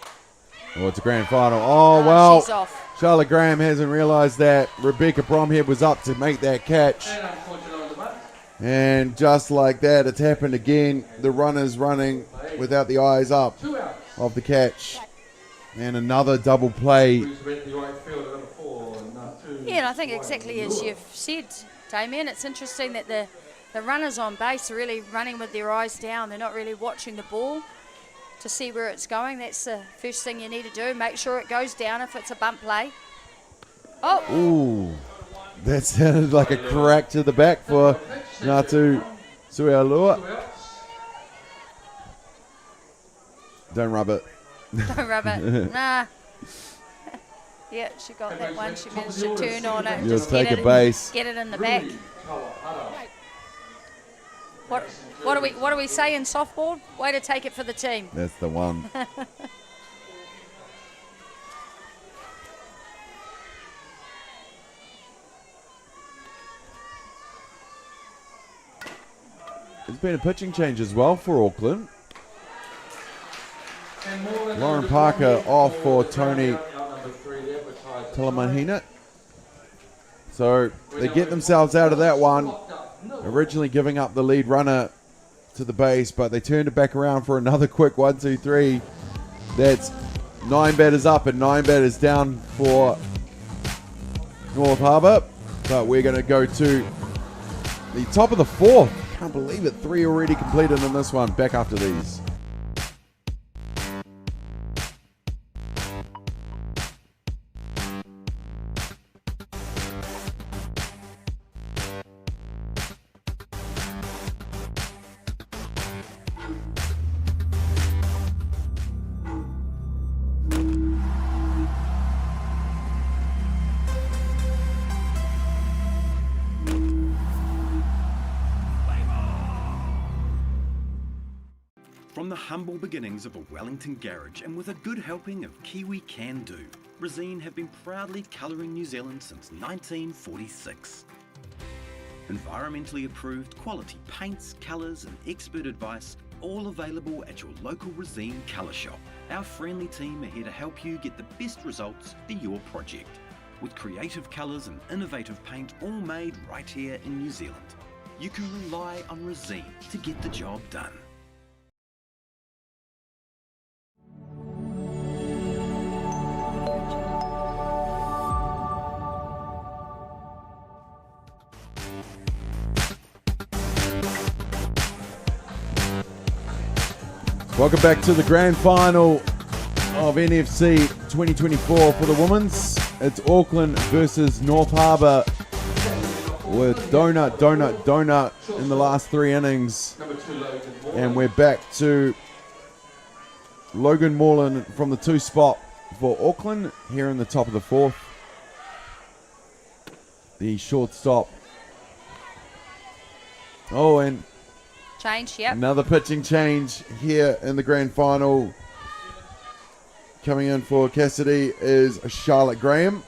Oh, it's a grand final. Oh, well. She's off. Charlotte Graham hasn't realised that Rebecca Bromhead was up to make that catch. And unfortunately on the butt. And just like that, it's happened again. The runner's running without the eyes up of the catch. And another double play. Yeah, and I think exactly as you've said, Damien, it's interesting that the runners on base are really running with their eyes down. They're not really watching the ball to see where it's going. That's the first thing you need to do. Make sure it goes down if it's a bump play. Oh! Ooh, that sounded like a crack to the back for Ngātu Suealua. Don't rub it. Don't rub it. Nah. Yeah, she got that one. She managed to turn on it. You'll Just take get a base. Get it in the back. What do we say in softball? Way to take it for the team. That's the one. There's been a pitching change as well for Auckland. Lauren Parker off for Tony Talamahina. So they get themselves out of that one. Originally giving up the lead runner to the base, but they turned it back around for another quick 1, 2, 3. That's 9 batters up and 9 batters down for North Harbour. But we're going to go to the top of the 4th. Can't believe it. 3 already completed in this one. Back after these. From the humble beginnings of a Wellington garage and with a good helping of Kiwi Can Do, Resine have been proudly colouring New Zealand since 1946. Environmentally approved quality paints, colours and expert advice, all available at your local Resine colour shop. Our friendly team are here to help you get the best results for your project. With creative colours and innovative paint all made right here in New Zealand. You can rely on Resine to get the job done. Welcome back to the grand final of NFC 2024 for the women's. It's Auckland versus North Harbour with donut in the last 3 innings. And we're back to Logan Moreland from the 2 spot for Auckland here in the top of the 4th. The shortstop. Oh, and Change, yep. another pitching change here in the grand final. Coming in for Cassidy is Charlotte Graham.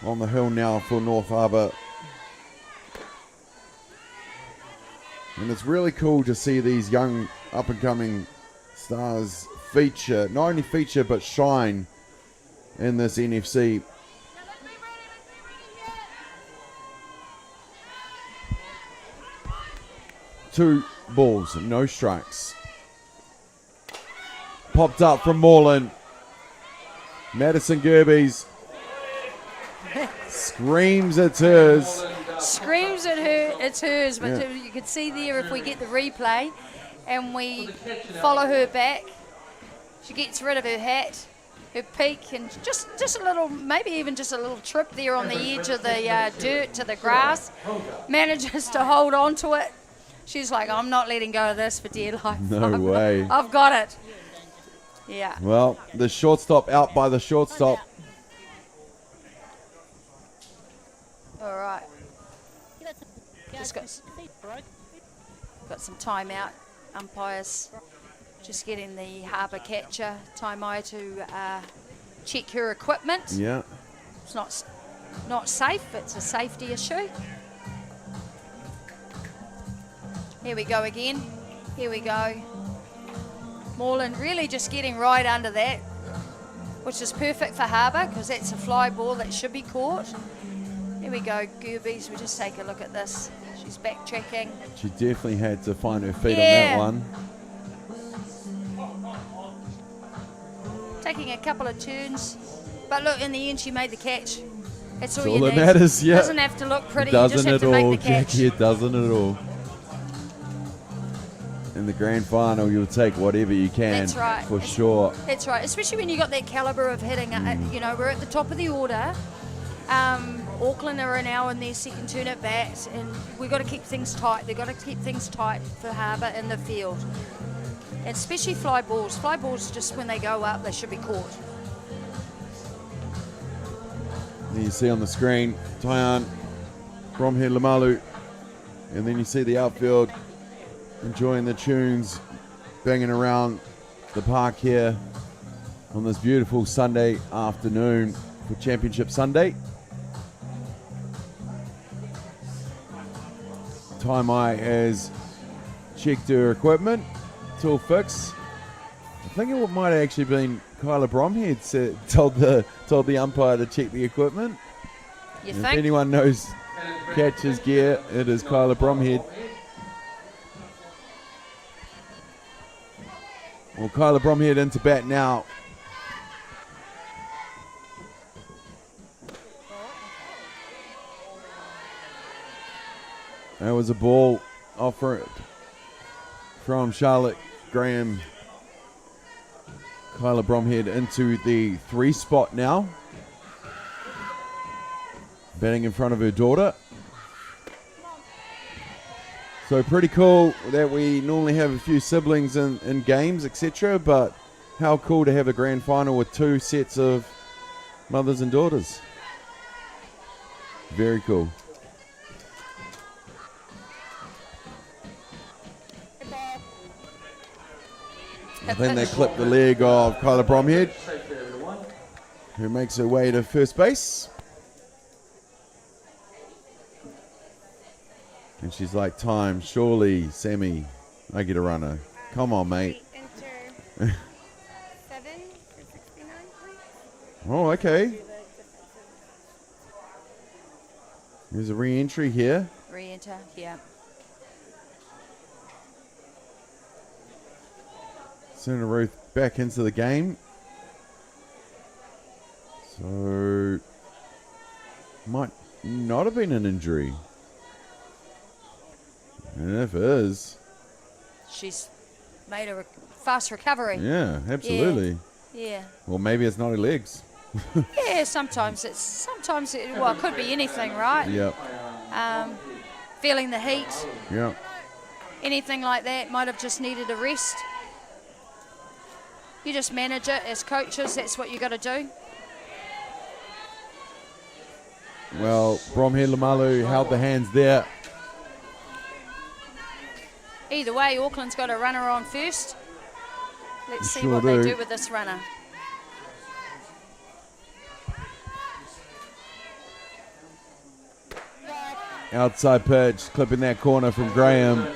On the hill now for North Harbour. And it's really cool to see these young up-and-coming stars feature, not only feature but shine in this NFC. Two balls, no strikes. Popped up from Moreland. Madison Gerbes screams it's hers. Screams at her, it's hers, but Yeah. you can see there if we get the replay and we follow her back, she gets rid of her hat, her peak, and just a little, maybe even just a little trip there on the edge of the dirt to the grass, manages to hold on to it. She's like, I'm not letting go of this for dear life. No way. I've got it. Yeah. Well, the shortstop out by the shortstop. All right. Just got some timeout. Umpires just getting the Harbour catcher, Taimai, to check her equipment. Yeah. It's not safe. It's a safety issue. Here we go again. Here we go. Moreland really just getting right under that, which is perfect for Harbour because that's a fly ball that should be caught. Here Here we go, Gerbes. We just take a look at this. She's backtracking. She definitely had to find her feet Yeah. on that one. Taking a couple of turns. But look, in the end, she made the catch. That's all That's you all that need. matters, yeah. Doesn't have to look pretty. You Doesn't just have at to all, make the catch. Jackie. It doesn't at all. In the grand final, you'll take whatever you can. That's right. For sure. That's right, especially when you got that calibre of hitting. You know, we're at the top of the order. Auckland are now in their second turn at bat, and we've got to keep things tight. They've got to keep things tight for Harbour in the field. And especially fly balls. Fly balls, just when they go up, they should be caught. And you see on the screen, Tyan, Bromhead Lamalu, and then you see the outfield enjoying the tunes, banging around the park here on this beautiful Sunday afternoon for Championship Sunday. Taimai has checked her equipment, it's all fixed. I think it might have actually been Kyla Bromhead told the umpire to check the equipment. You If think? anyone knows catcher's gear, it is Kyla Bromhead. Well, Kyla Bromhead into bat now. That was a ball offered from Charlotte Graham. Kyla Bromhead into the 3 spot now. Batting in front of her daughter. So pretty cool that we normally have a few siblings in games, etc. But how cool to have a grand final with 2 sets of mothers and daughters. Very cool. I think they clipped the leg of Kyla Bromhead, who makes her way to first base. And she's like, time, surely, Sammy, I get a runner. Come on, mate. Enter 7 for 69, please. Oh, okay. There's a re-entry here. Re-enter, yeah. Senator Ruth back into the game. So, might not have been an injury. And if it is, She's made a fast recovery. yeah, absolutely. Yeah. Well, maybe it's not her legs. Yeah, sometimes it could be anything, right? Yep. Feeling the heat, Yep. anything like that, might have just needed a rest. You just manage it as coaches, that's what you got to do. Well, Bromhead Lamalu held the hands there. Either way, Auckland's got a runner on first. Let's see Sure what they do. do with this runner. Outside pitch, clipping that corner from Graham.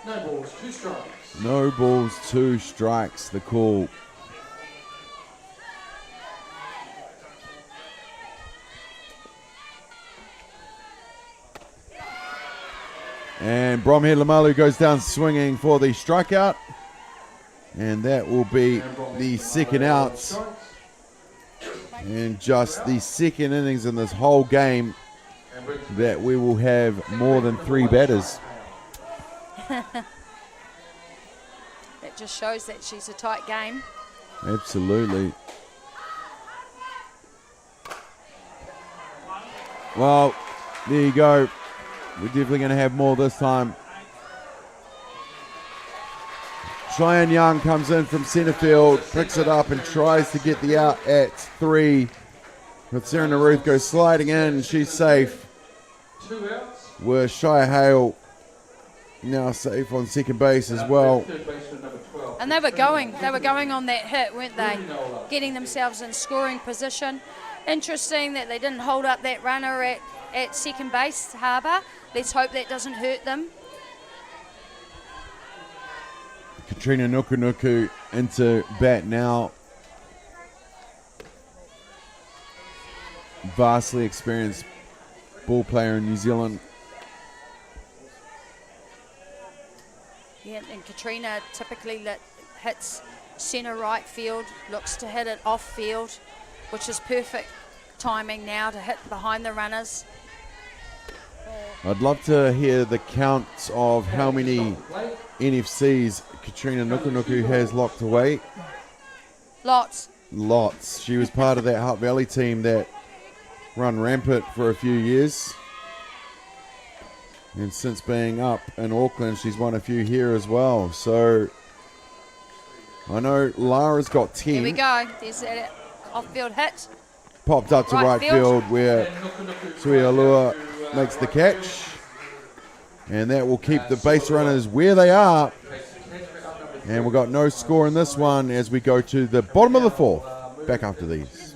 No balls, 2 strikes. No balls, 2 strikes, the call. And Bromhead Lamalu goes down swinging for the strikeout. And that will be the second out. And just the second innings in this whole game that we will have more than 3 batters. That just shows that she's a tight game. Absolutely. Well, there you go. We're definitely going to have more this time. Cheyenne Young comes in from centre field, picks it up and tries to get the out at 3. But Serena Ruth goes sliding in. She's safe. 2 outs. With Shia Hale now safe on second base as well. Third baseman number 12. And they were going on that hit, weren't they? Getting themselves in scoring position. Interesting that they didn't hold up that runner at second base, Harbour. Let's hope that doesn't hurt them. Katrina Nukunuku into bat now. vastly experienced ball player in New Zealand. Yeah, and Katrina typically hits centre right field, looks to hit it off field, which is perfect timing now to hit behind the runners. I'd love to hear the counts of how many NFCs Katrina Nukunuku has locked away. Lots. She was part of that Hutt Valley team that run rampant for a few years. And since being up in Auckland, she's won a few here as well. So I know Lara's got 10. Here we go. There's that off-field hit. Popped up to right field where Suialua makes the catch. And that will keep the base runners where they are. And we've got no score in this one as we go to the bottom of the fourth. Back after these.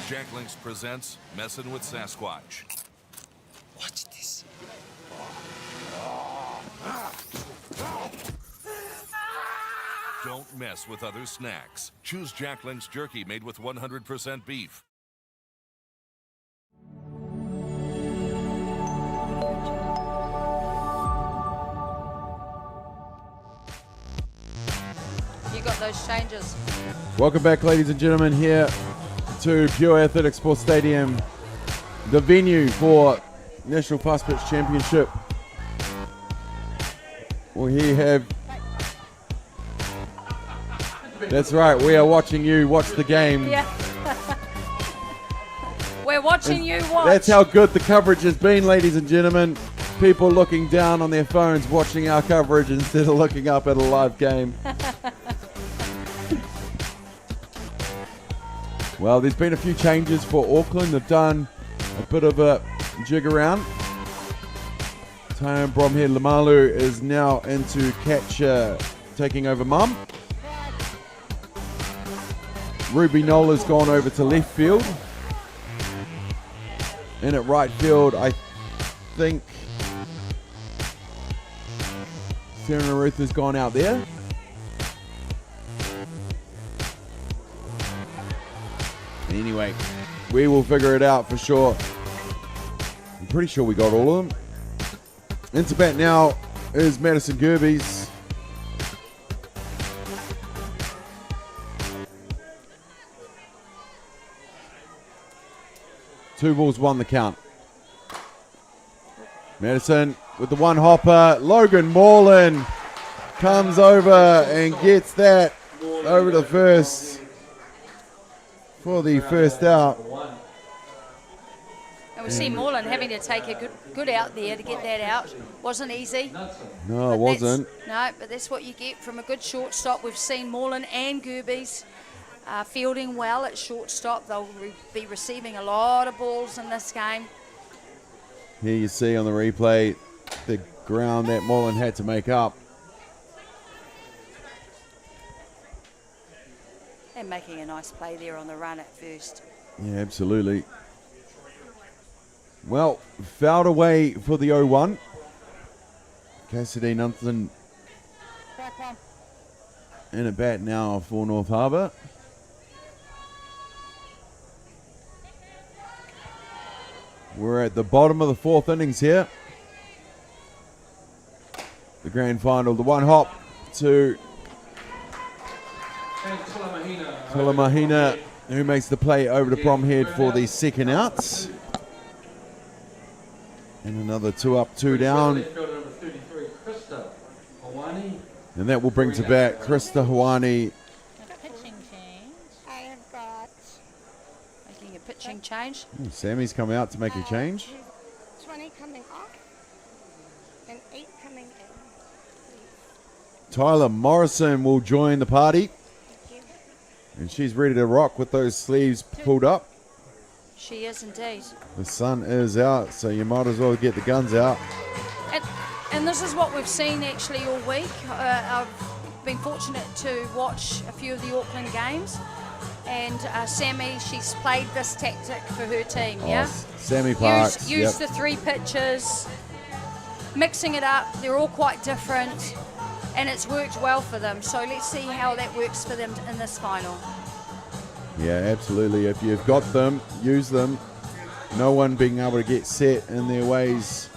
Jack Links presents Messin' with Sasquatch. Watch this. Don't mess with other snacks. Choose Jack Links jerky made with 100% beef. You got those changes. Welcome back, ladies and gentlemen, here to Pure Athletic Sports Stadium, the venue for National Fast Pitch Championship. We have... That's right, we are watching you watch the game. Yeah. We're watching you watch. That's how good the coverage has been, ladies and gentlemen. People looking down on their phones watching our coverage instead of looking up at a live game. Well, there's been a few changes for Auckland. They've done a bit of a jig around. Tyrone Bromhead Lamalu is now into catch, taking over mum. Ruby Nola's gone over to left field. And at right field, I think Serena Ruth has gone out there. Anyway, we will figure it out for sure. I'm pretty sure we got all of them. Into bat now is Madison Gerbes. Two balls, one the count. Madison with the one hopper. Logan Moreland comes over and gets that over to first for the first out. And we see Moreland having to take a good out there to get that out. Wasn't easy. No, it wasn't. No, but that's what you get from a good shortstop. We've seen Moreland and Gerbes fielding well at shortstop. They'll be receiving a lot of balls in this game. Here you see on the replay the ground that Moreland had to make up. And making a nice play there on the run at first. Yeah, absolutely. Well, fouled away for the 0-1. Cassidy Nunthan in a bat now for North Harbour. We're at the bottom of the fourth innings here. The grand final, the one hop to Tulamahina, who makes the play over to Bromhead for the second out. And another 2 up, 2 down. And that will bring to bat Krista Hawani. Pitching change. I have got. Making a pitching change. change. Sammy's come out to make a change. 20 coming off and 8 coming in. Tyler Morrison will join the party. And she's ready to rock with those sleeves pulled up. She is indeed. The sun is out, so you might as well get the guns out. And this is what we've seen actually all week. I've been fortunate to watch a few of the Auckland games. And Sammy, she's played this tactic for her team, yeah? Sammy Parks. Use the 3 pitches, mixing it up. They're all quite different, and it's worked well for them. So let's see how that works for them in this final. Yeah, absolutely. If you've got them, use them. No one being able to get set in their ways.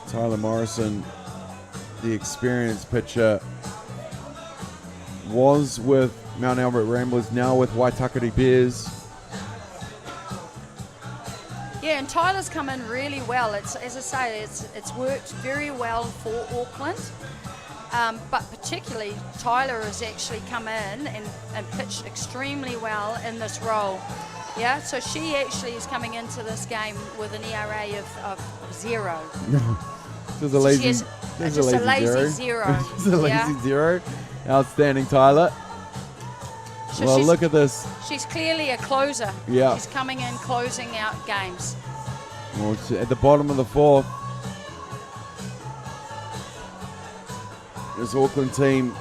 Tyler Morrison, the experienced pitcher, was with Mount Albert Ramblers, now with Waitakere Bears. Yeah, and Tyler's come in really well. It's, as I say, it's worked very well for Auckland. But particularly Tyler has actually come in and pitched extremely well in this role. Yeah, so she actually is coming into this game with an ERA of 0. Just a lazy, just a lazy zero. Just a lazy zero. Outstanding, Tyler. So well, look at this. She's clearly a closer. Yeah. She's coming in, closing out games. Well, at the bottom of the 4th, this Auckland team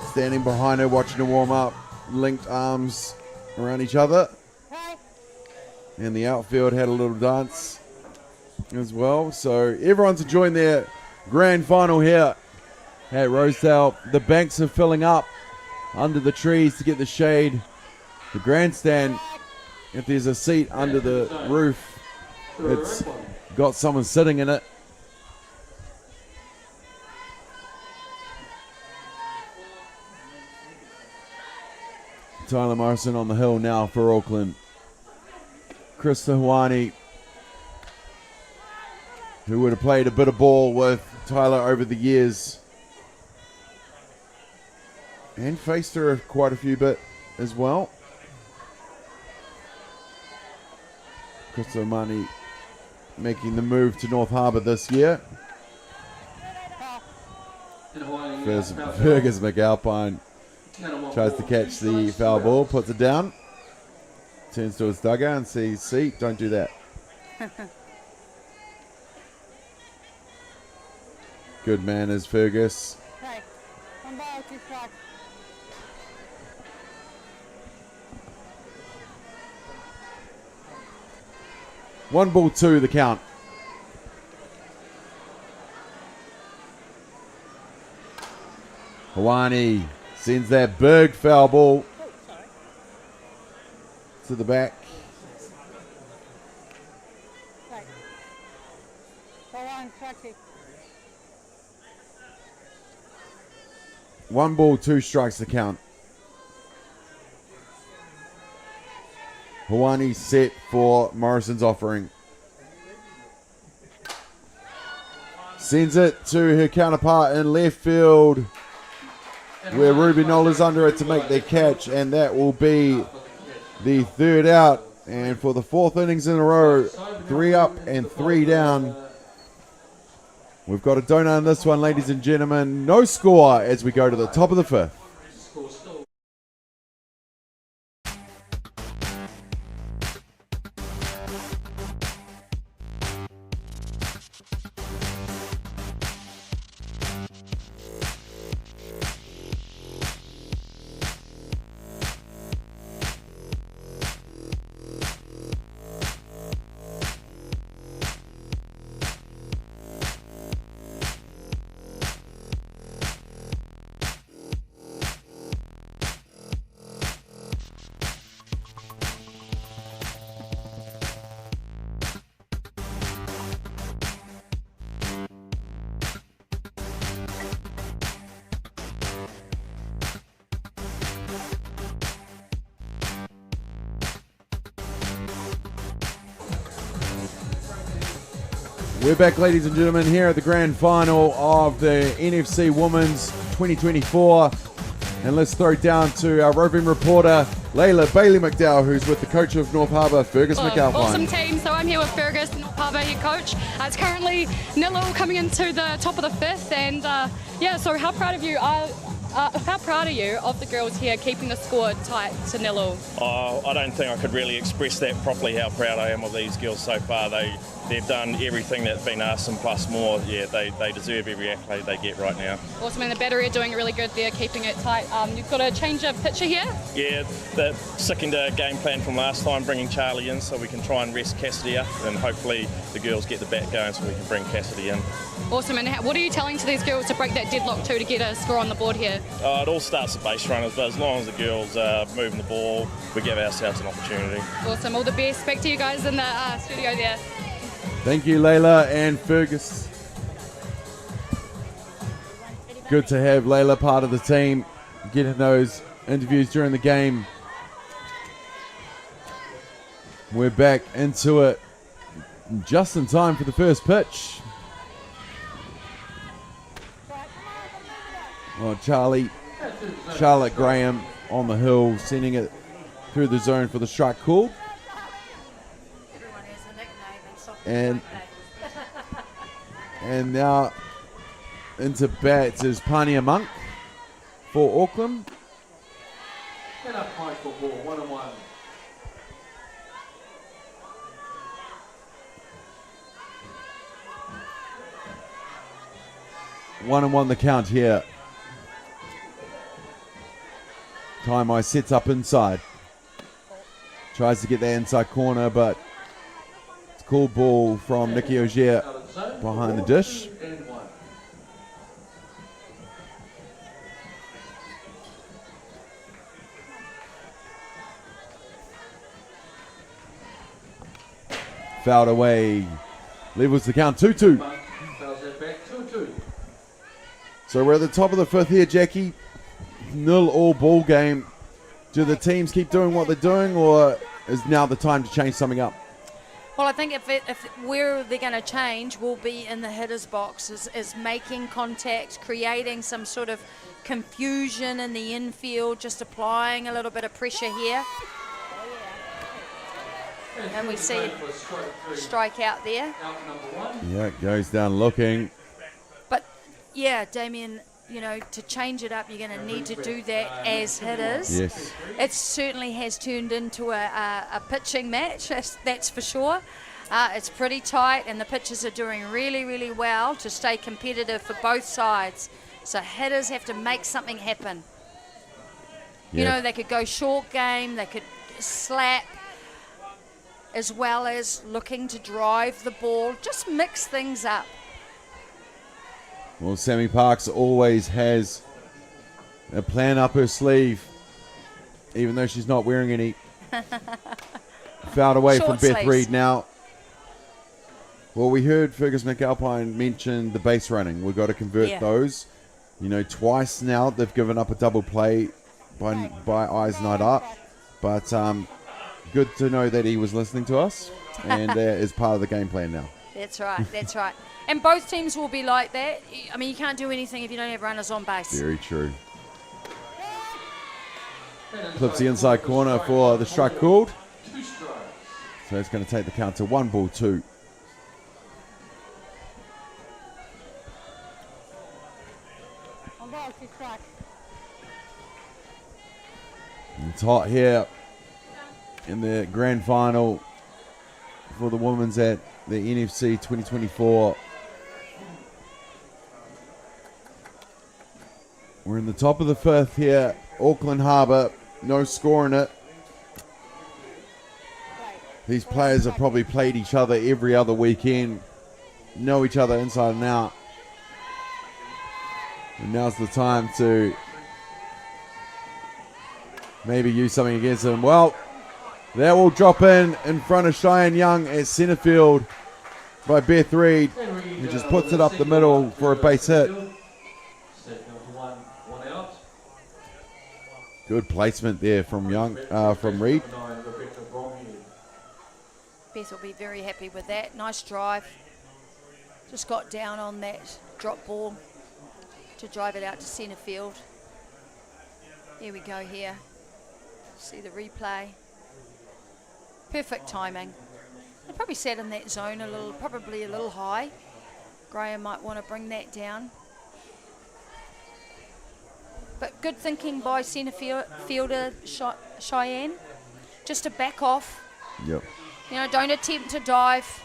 standing behind her, watching her warm up, linked arms around each other. And the outfield had a little dance as well. So everyone's enjoying their grand final here at Rosedale. The banks are filling up under the trees to get the shade. The grandstand, if there's a seat under the roof, it's got someone sitting in it. Tyler Morrison on the hill now for Auckland. Krista Hawani, who would have played a bit of ball with Tyler over the years and faced her quite a few bit as well. Krista Hawani making the move to North Harbour this year. Fergus McAlpine tries to catch the foul ball, puts it down, turns to his dugout and sees, see, don't do that. Good man is Fergus. One ball, 2 the count. Hawani sends that big foul ball to the back. One ball, 2 strikes to count. Hawani set for Morrison's offering. Sends it to her counterpart in left field, where Ruby Nola's under it to make the catch, and that will be the 3rd out. And for the 4th innings in a row, 3 up and 3 down. We've got a donut on this one, ladies and gentlemen. No score as we go to the top of the 5th. We're back, ladies and gentlemen, here at the grand final of the NFC Women's 2024. And let's throw it down to our roving reporter, Layla Bailey McDowell, who's with the coach of North Harbour, Fergus McAlpine. Awesome team. So I'm here with Fergus, North Harbour head coach. It's currently 0 coming into the top of the fifth, and so how proud of you are? How proud are you of the girls here keeping the score tight to 0? I don't think I could really express that properly, how proud I am of these girls so far. They've done everything that's been asked and plus more. Yeah, they deserve every accolade they get right now. Awesome, and the battery are doing really good there, keeping it tight. You've got to change a pitcher here? Yeah, sticking to game plan from last time, bringing Charlie in so we can try and rest Cassidy up, and hopefully the girls get the bat going so we can bring Cassidy in. Awesome, and what are you telling to these girls to break that deadlock to get a score on the board here? It all starts at base runners, but as long as the girls are moving the ball, we give ourselves an opportunity. Awesome, all the best. Back to you guys in the studio there. Thank you, Layla and Fergus. Good to have Layla part of the team, getting those interviews during the game. We're back into it just in time for the first pitch. Oh, Charlotte Graham on the hill, sending it through the zone for the strike call. And now into bats is Pania Monk for Auckland. Get up high football, 1-1. One and one the count here. Taimai sets up inside. Tries to get that inside corner, but it's a cool ball from Nikki Ogier behind the dish. Fouled away. Levels the count 2-2. So we're at the top of the fifth here, Jackie. 0-all ball game. Do the teams keep doing what they're doing, or is now the time to change something up? Well, I think if where they're going to change will be in the hitter's box, is making contact, creating some sort of confusion in the infield, just applying a little bit of pressure here. And we see a strike out there. Yeah, it goes down looking. But, yeah, Damien, you know, to change it up, you're going to need to do that as hitters. Yes. It certainly has turned into a pitching match, that's for sure. It's pretty tight, and the pitchers are doing really, really well to stay competitive for both sides. So hitters have to make something happen. Yeah. You know, they could go short game, they could slap, as well as looking to drive the ball. Just mix things up. Well, Sammy Parks always has a plan up her sleeve, even though she's not wearing any. Fouled away Short from Beth sleeves. Reed now. Well, we heard Fergus McAlpine mention the base running. We've got to convert those. You know, twice now they've given up a double play by Eyes Night Up. But good to know that he was listening to us and is part of the game plan now. That's right, that's right. And both teams will be like that. I mean, you can't do anything if you don't have runners on base. Very true. Clips the inside corner for the strike called. So it's going to take the count to 1-2. It's hot here in the grand final for the women's at the NFC 2024. We're in the top of the fifth here. Auckland Harbour, no score in it. These players have probably played each other every other weekend, know each other inside and out. And now's the time to maybe use something against them. Well, that will drop in front of Cheyenne Young at centre field by Beth Reed, who just puts it up the middle for a base hit. Good placement there from Young, from Reed. Beth will be very happy with that. Nice drive. Just got down on that drop ball to drive it out to centre field. Here we go here. See the replay. Perfect timing. They probably sat in that zone probably a little high. Graham might want to bring that down. But good thinking by centre fielder Cheyenne. Just to back off. Yep. You know, don't attempt to dive.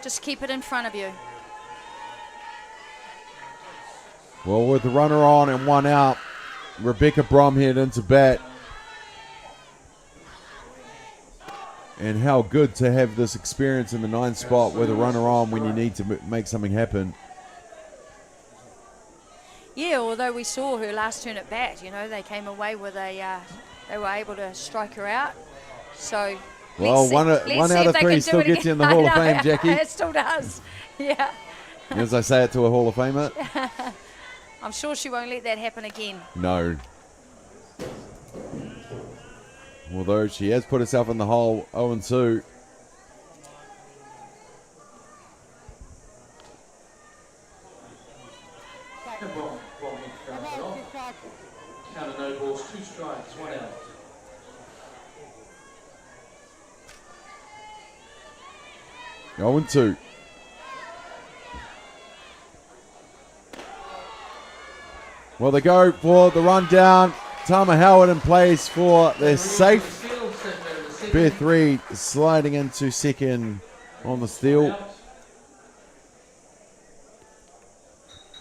Just keep it in front of you. Well, with the runner on and one out, Rebecca Bromhead into bat. And how good to have this experience in the 9 spot with a runner on when you need to make something happen. Yeah, although we saw her last turn at bat, you know, they came away with they were able to strike her out. So, well, one out of 3 still gets you in the Hall of Fame, Jackie. It still does, yeah. As I say it to a Hall of Famer. I'm sure she won't let that happen again. No. Although she has put herself in the hole 0-2. Count of no balls, 2 strikes, 1 out. Oh, 2. Well, they go for the run down. Tama Howard in place for the safe. Beth Reid sliding into second on the steal.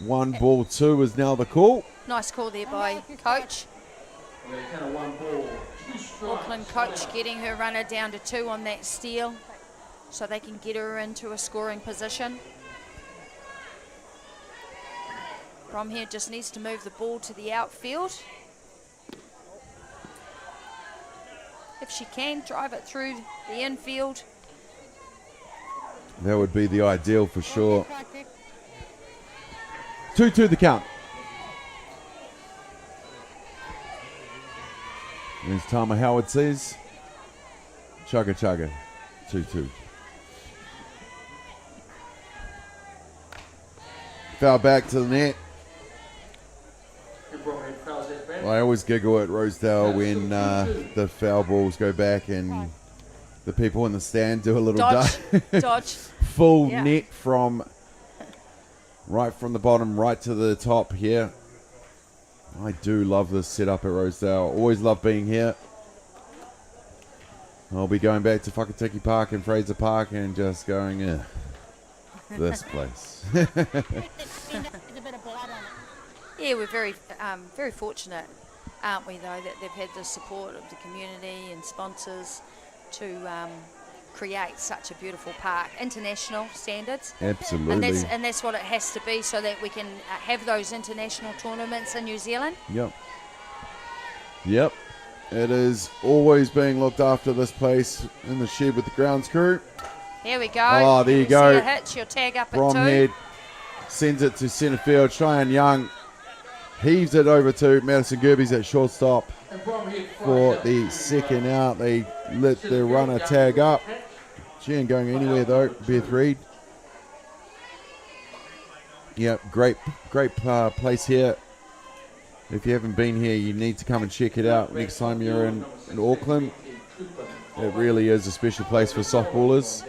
1 ball 2 is now the call. Nice call there by coach. Auckland coach getting her runner down to 2 on that steal so they can get her into a scoring position. From here just needs to move the ball to the outfield. If she can, drive it through the infield. That would be the ideal for sure. 2-2 the count. As Tama Howard says, chugga chugga, 2-2. Foul back to the net. I always giggle at Rosedale when the foul balls go back and the people in the stand do a little dodge. Full net from right from the bottom right to the top here. I do love this setup at Rosedale. Always love being here. I'll be going back to Whakatiki Park and Fraser Park and just going, this place. Yeah, we're very fortunate, aren't we, though, that they've had the support of the community and sponsors to create such a beautiful park, international standards. Absolutely. And that's what it has to be so that we can have those international tournaments in New Zealand. Yep. It is always being looked after, this place, in the shed with the grounds crew. Here we go. Oh, there you go. See a hit, she'll tag up at 2. Bromhead sends it to centre field. Cheyenne Young heaves it over to Madison Gerbes at shortstop for the second out. They let the runner tag up. She ain't going anywhere though, Beth Reid. Yep, great place here. If you haven't been here, you need to come and check it out next time you're in Auckland. It really is a special place for softballers.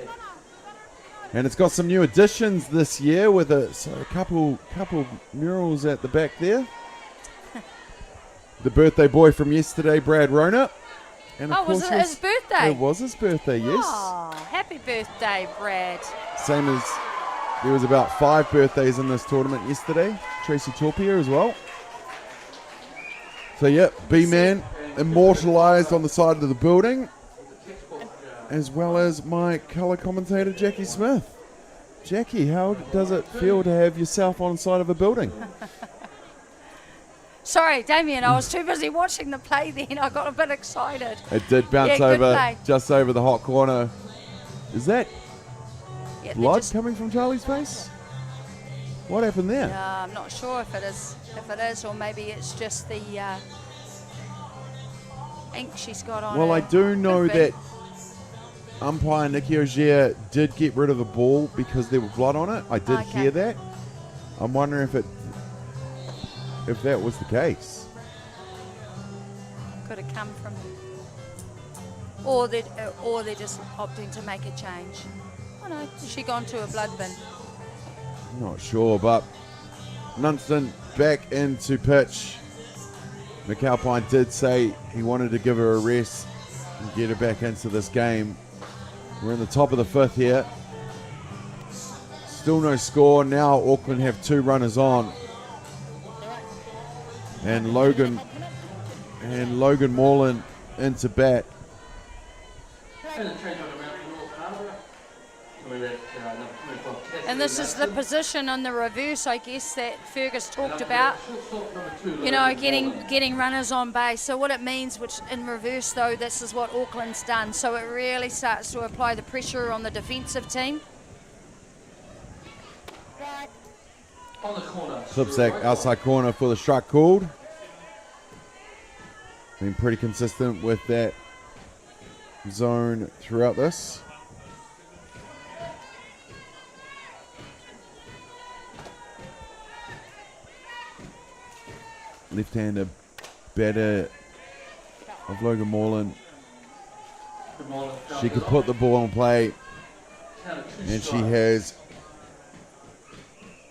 And it's got some new additions this year with a couple murals at the back there. The birthday boy from yesterday, Brad Rona. And of course was it his birthday? It was his birthday, yes. Oh, happy birthday, Brad. Same as there was about 5 birthdays in this tournament yesterday. Tracy Torpia as well. So, yep, B-Man immortalised on the side of the building, as well as my colour commentator, Jackie Smith. Jackie, how does it feel to have yourself on the side of a building? Sorry, Damien, I was too busy watching the play then. I got a bit excited. It did bounce over, just over the hot corner. Is that blood coming from Charlie's face? What happened there? I'm not sure if it is, or maybe it's just the ink she's got on. Well, I do know that umpire Nikki Ogier did get rid of the ball because there was blood on it. I did hear that. I'm wondering if that was the case. Could have come from, or they're just opting to make a change. Oh no, has she gone to a blood bin? Not sure, but Nunston back into pitch. McAlpine did say he wanted to give her a rest and get her back into this game. We're in the top of the 5th here. Still no score. Now Auckland have 2 runners on. And Logan Moreland into bat. And this is the position on the reverse, I guess, that Fergus talked about. You know, getting runners on base. So what it means, which in reverse though, this is what Auckland's done. So it really starts to apply the pressure on the defensive team. On the corner. Slipsack outside corner for the strike called. Been pretty consistent with that zone throughout this. Left-hander batter of Logan Moreland. She could put the ball in play, and she has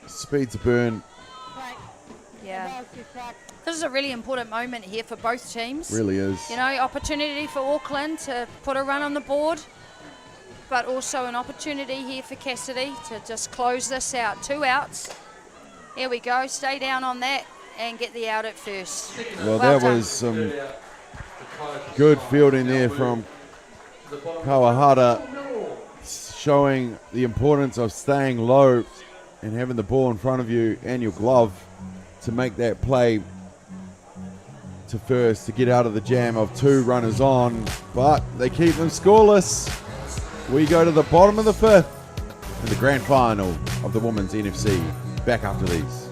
speed to burn. Yeah. This is a really important moment here for both teams. Really is. You know, opportunity for Auckland to put a run on the board, but also an opportunity here for Cassidy to just close this out. 2 outs. Here we go. Stay down on that and get the out at first. Well, that was some good fielding there from Kawahara, showing the importance of staying low and having the ball in front of you and your glove to make that play to first to get out of the jam of 2 runners on, but they keep them scoreless. We go to the bottom of the 5th in the grand final of the Women's NFC. Back after these.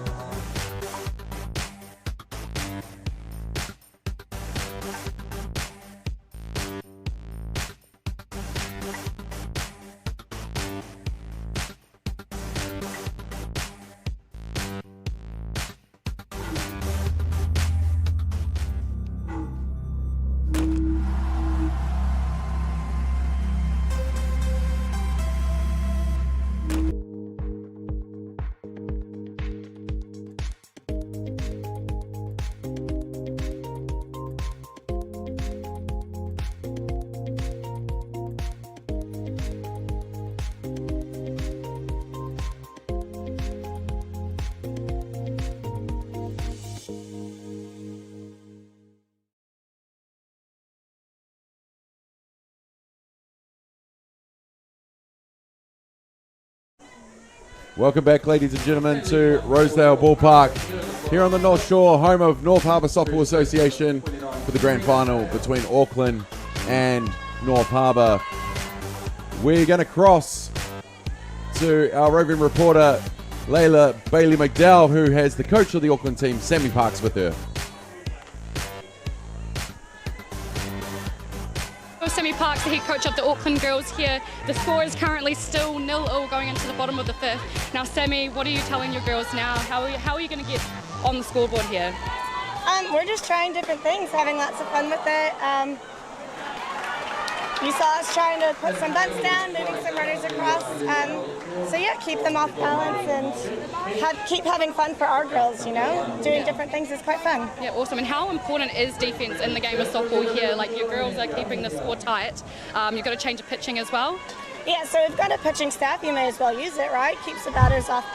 Welcome back, ladies and gentlemen, to Rosedale Ballpark here on the North Shore, home of North Harbour Softball Association, for the grand final between Auckland and North Harbour. We're going to cross to our roving reporter, Layla Bailey McDowell, who has the coach of the Auckland team, Sammy Parks, with her. Sammy Parks, the head coach of the Auckland girls here. The score is currently still 0-0 going into the bottom of the 5th. Now, Sammy, what are you telling your girls now? How are you going to get on the scoreboard here? We're just trying different things, having lots of fun with it. You saw us trying to put some butts down, moving some runners across. So yeah, keep them off balance and keep having fun for our girls, you know? Doing different things is quite fun. Yeah, awesome. And how important is defense in the game of softball here? Like, your girls are keeping the score tight. You've got to change the pitching as well? Yeah, so we've got a pitching staff. You may as well use it, right? Keeps the batters off.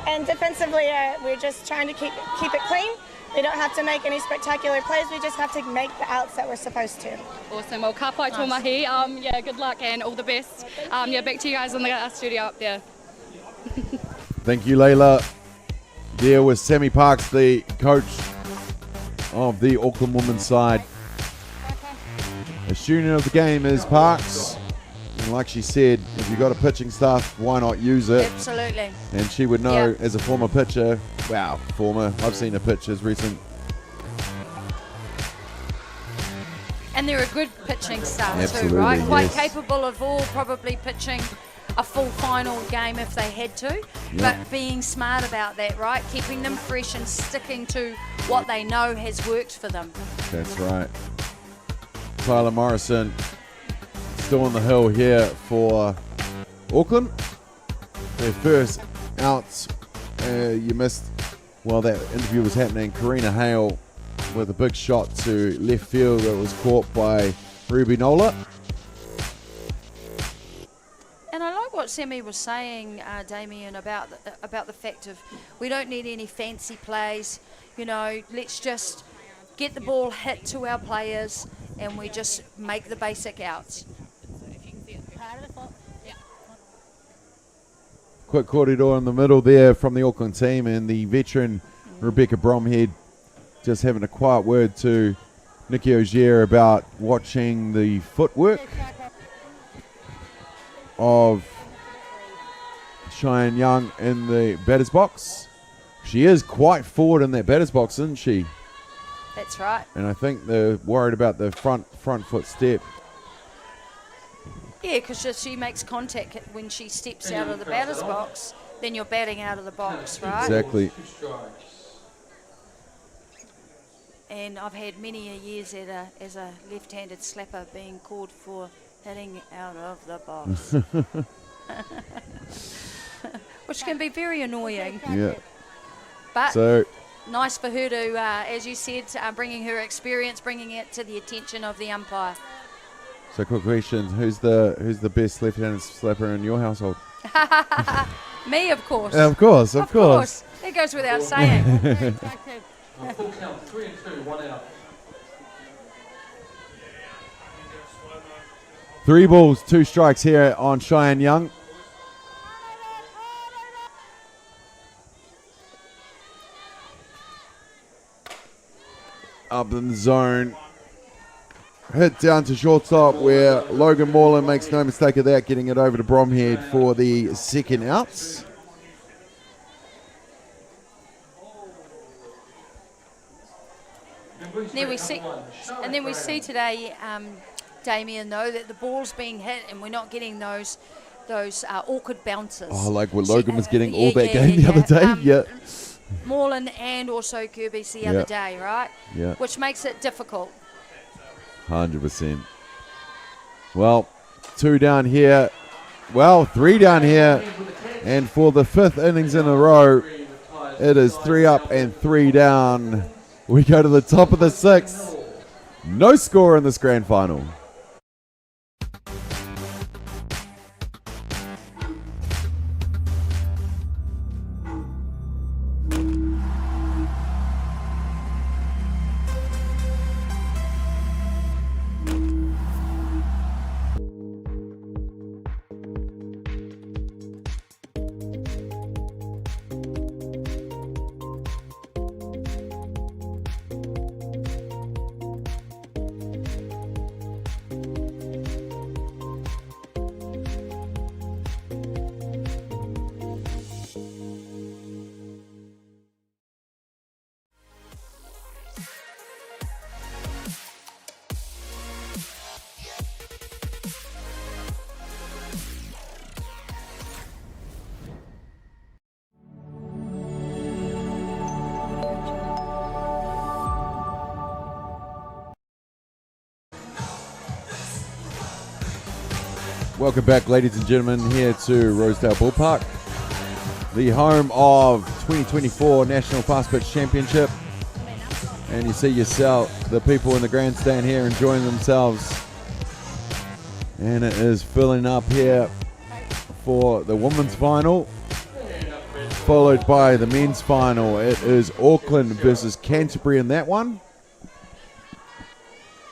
And defensively, we're just trying to keep it clean. We don't have to make any spectacular plays. We just have to make the outs that we're supposed to. Awesome. Well, ka pai tō mahi. Yeah, good luck and all the best. Yeah, back to you guys in the studio up there. Thank you, Layla. There was Sammy Parks, the coach of the Auckland women's side. The student of the game is Parks. And like she said, if you've got a pitching staff, why not use it? Absolutely. And she would know, as a former pitcher, I've seen her pitches recent. And they're a good pitching staff Absolutely, too, right? Quite yes. capable of all probably pitching a full final game if they had to, but being smart about that, right? Keeping them fresh and sticking to what they know has worked for them. That's right. Tyler Morrison still on the hill here for Auckland. Their first outs, you missed while that interview was happening. Karina Hale with a big shot to left field that was caught by Ruby Nola. And I like what Sammy was saying, Damien, about the fact of we don't need any fancy plays. You know, let's just get the ball hit to our players and we just make the basic outs. Quick corridor in the middle there from the Auckland team, and the veteran Rebecca Bromhead just having a quiet word to Nikki Ogier about watching the footwork of Cheyenne Young in the batter's box. She is quite forward in that batter's box, isn't she? That's right. And I think they're worried about the front foot step. Yeah, because she makes contact when she steps out of the batter's box, then you're batting out of the box, right? Exactly. And I've had many a years as a left-handed slapper being called for hitting out of the box. Which can be very annoying. Yeah. But so nice for her to, as you said, bringing her experience, bringing it to the attention of the umpire. So quick question, who's the best left-handed slapper in your household? Me, of course. Of course. It goes without saying. Full count, 3 and 2, 1 out. 3 balls, 2 strikes here on Cheyenne Young. Up in the zone. Hit down to shortstop where Logan Moreland makes no mistake of that, getting it over to Bromhead for the second outs. Then we see today, Damien, though, that the ball's being hit and we're not getting those awkward bounces. Oh, like what Logan was getting all that game the other day? Moreland and also Gerbes the other day, right? Yeah. Which makes it difficult. 100%. Well, 2 down here. Well, 3 down here. And for the 5th innings in a row, it is 3 up and 3 down. We go to the top of the 6th. No score in this grand final. Welcome back, ladies and gentlemen, here to Rosedale Ballpark, the home of 2024 National Fast Pitch Championship. And you see yourself, the people in the grandstand here enjoying themselves. And it is filling up here for the women's final, followed by the men's final. It is Auckland versus Canterbury in that one.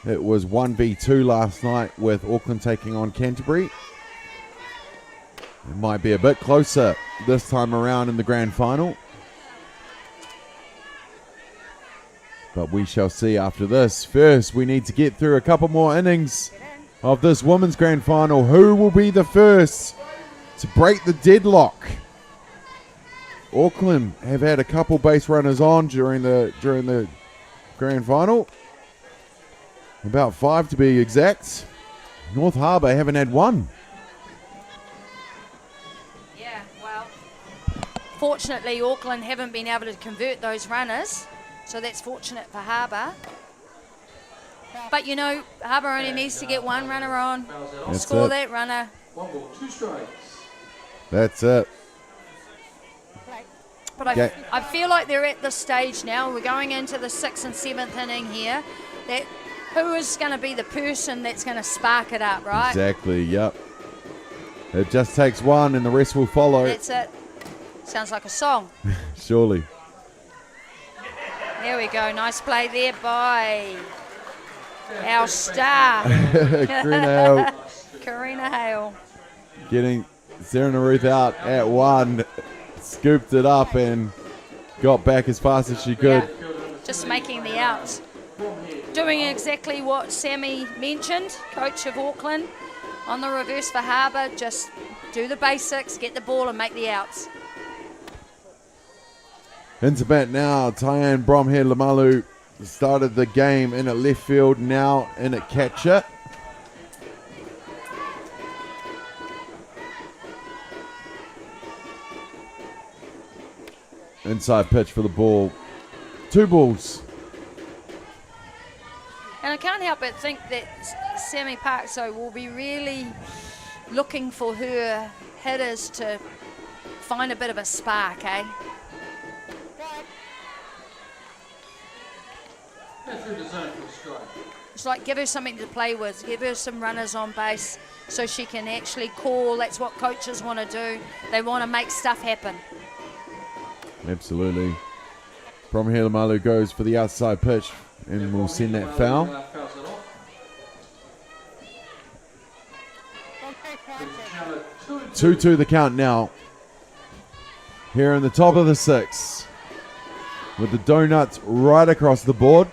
It was 1v2 last night with Auckland taking on Canterbury. It might be a bit closer this time around in the grand final. But we shall see after this. First, we need to get through a couple more innings of this women's grand final. Who will be the first to break the deadlock? Auckland have had a couple base runners on during the grand final. About 5 to be exact. North Harbour haven't had one. Fortunately, Auckland haven't been able to convert those runners, so that's fortunate for Harbour. But you know, Harbour only needs to get one runner on, score that runner. 1 ball, 2 strikes. That's it. But I feel like they're at this stage now. We're going into the 6th and 7th inning here. That who is going to be the person that's going to spark it up, right? Exactly, yep. It just takes one and the rest will follow. That's it. Sounds like a song. Surely. There we go. Nice play there by our star. Karina Hale. Getting Serena Ruth out at 1. Scooped it up and got back as fast as she could. Yeah, just making the outs. Doing exactly what Sammy mentioned, coach of Auckland, on the reverse for Harbour. Just do the basics, get the ball and make the outs. Into bat now, Tyann Bromhead Lamalu started the game in at left field, now in at catcher. Inside pitch for the ball. 2 balls. And I can't help but think that Sammy Parkso will be really looking for her hitters to find a bit of a spark, eh? Through the zone for a strike. It's like give her something to play with, give her some runners on base so she can actually call. That's what coaches want to do. They want to make stuff happen. Absolutely. Bromhead Lamalu goes for the outside pitch and we'll send that foul. 2-2 the count now. Here in the top of the 6th. With the donuts right across the board.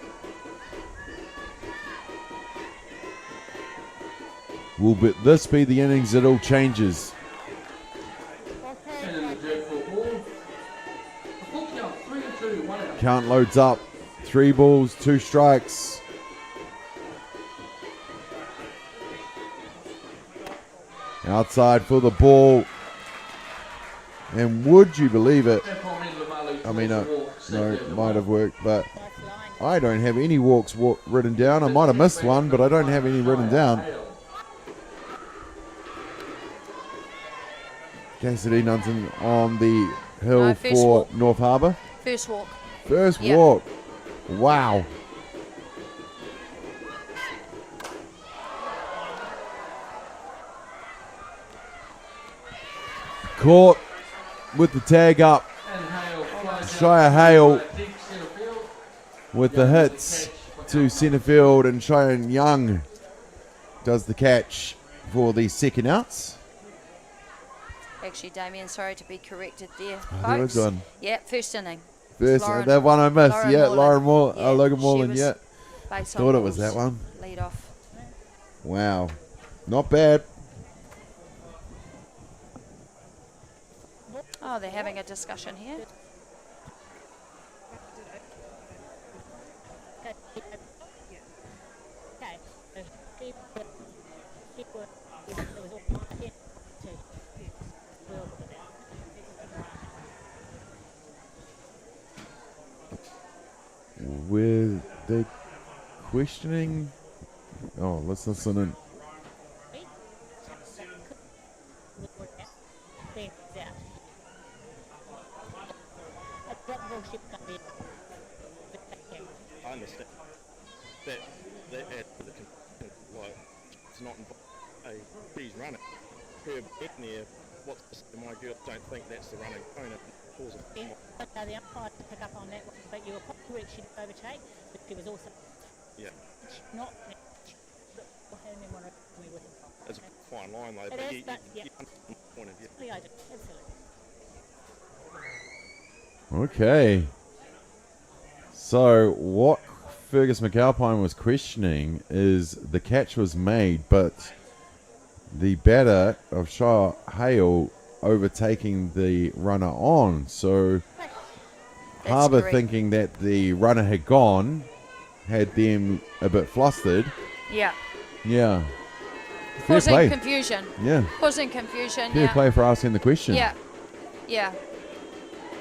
Will this be the innings that all changes? And in the dirt for a ball. A full count, 3-2, 1 out. Count loads up. 3 balls, 2 strikes. Outside for the ball. And would you believe it? I mean, no, it might have worked, but I don't have any walks written down. I might have missed one, but I don't have any written down. Cassidy Nunton on the hill for walk. North Harbour. First walk. First walk. Wow. Caught with the tag up. Shire Hale with the hits to centre field, and Cheyenne Young does the catch for the second outs. Actually, Damien, sorry to be corrected there. Who was one? Yeah, first inning. First, Lauren, that one I missed. Lauren Moreland. Logan Moreland. She was Yeah, base on thought it was balls, that one. Lead off. Wow, not bad. Oh, they're having a discussion here. With the questioning. Oh, let's listen in. I understand that adds to the concern, like it's not she's running. Her getting there, my girls don't think that's the running opponent. The umpire to pick up on that one, but you were quite correct, she did overtake, but she was also not it's a fine line though, but you point of view. Okay. So what Fergus McAlpine was questioning is the catch was made, but the batter of Shire Hale overtaking the runner on. So Harbour thinking that the runner had gone, had them a bit flustered. Yeah. Yeah. Fair Causing play. confusion. Yeah. Causing confusion. Fair play for asking the question. Yeah. Yeah.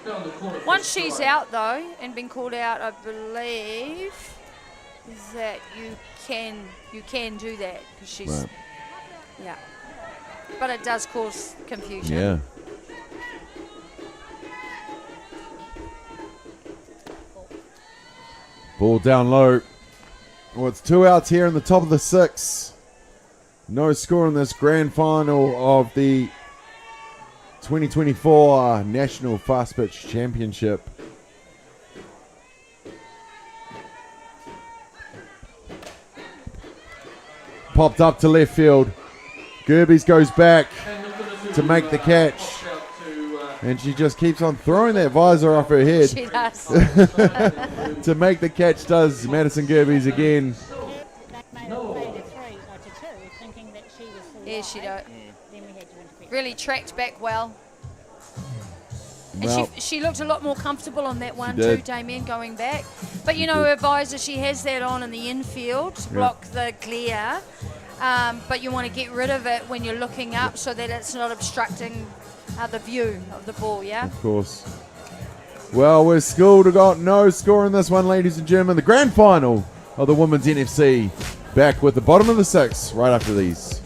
Down the corner. Once she's out though and been called out, I believe that you can do that because she's Right. yeah. But it does cause confusion. Yeah. Ball down low. Well, it's 2 outs here in the top of the 6. No score in this grand final of the 2024 National Fast Pitch Championship. Popped up to left field. Gerbes goes back to make the catch. And she just keeps on throwing that visor off her head. She does. To make the catch does Madison Gerbes again. Yeah, she does. Really tracked back well. And Well, she looked a lot more comfortable on that one She too, did. Damien, going back. But you know, her visor, she has that on in the infield to block the glare. But you want to get rid of it when you're looking up so that it's not obstructing the view of the ball, yeah? Of course. Well, we're schooled. Got no score in this one, ladies and gentlemen. The grand final of the Women's NFC. Back with the bottom of the 6 right after these.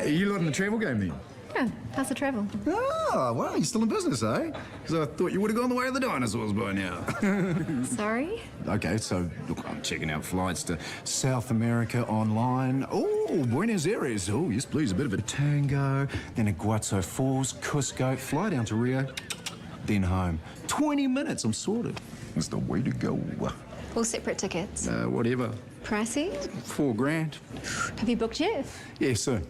Are you lot in the travel game then? Yeah, how's the travel? Oh, well, you're still in business, eh? Because I thought you would have gone the way of the dinosaurs by now. Sorry? Okay, so look, I'm checking out flights to South America online. Oh, Buenos Aires. Oh, yes, please. A bit of a tango. Then Iguazu Falls, Cusco. Fly down to Rio. Then home. 20 minutes, I'm sorted. That's the way to go. All separate tickets. Whatever. Pricey? $4,000. Have you booked yet? Yeah, soon.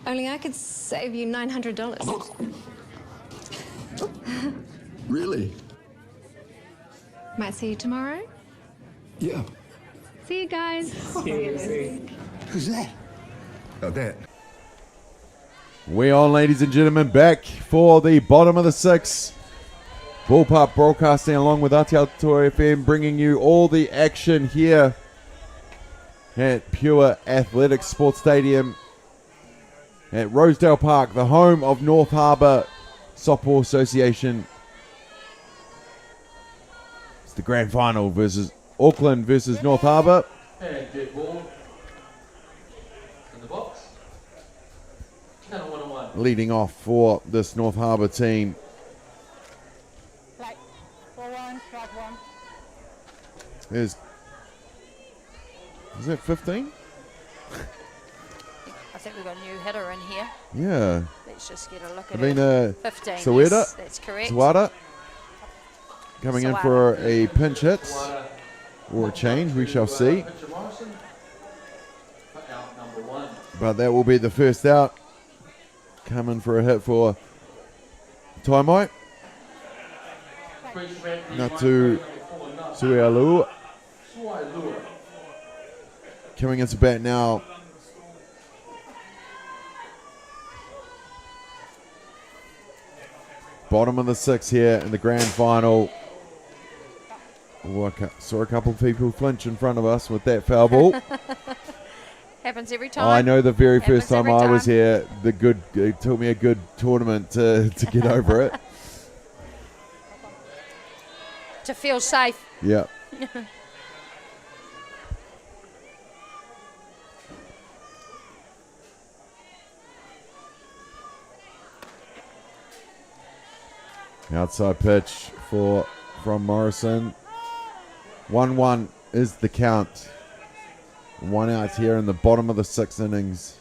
Only I could save you $900. Really? Might see you tomorrow. Yeah. See you guys. Who's that? Oh, that. We on, ladies and gentlemen, back for the bottom of the 6. Ballpark Broadcasting along with Atiawa Toa FM, bringing you all the action here at Pure Athletics Sports Stadium at Rosedale Park, the home of North Harbour Softball Association. It's the grand final versus Auckland versus North Harbour. And dead ball in the box. Count 1-1. Leading off for this North Harbour team. Like 4-1, strike 1. Is that 15? I think we've got a new hitter in here. Yeah. Let's just get a look at Avina it. 15. Saweda. Yes, that's correct. Sawada coming in for a pinch hit or a change. We shall see. But that will be the first out. Coming for a hit for Taimai. Natu Suialua. Coming into bat now. Bottom of the 6 here in the grand final. Oh, I saw a couple of people flinch in front of us with that foul ball. Happens every time. I know the very first time Happens I every was here, it took me a good tournament to get over it. To feel safe. Yeah. Outside pitch from Morrison. 1-1 is the count. 1 out here in the bottom of the 6 innings.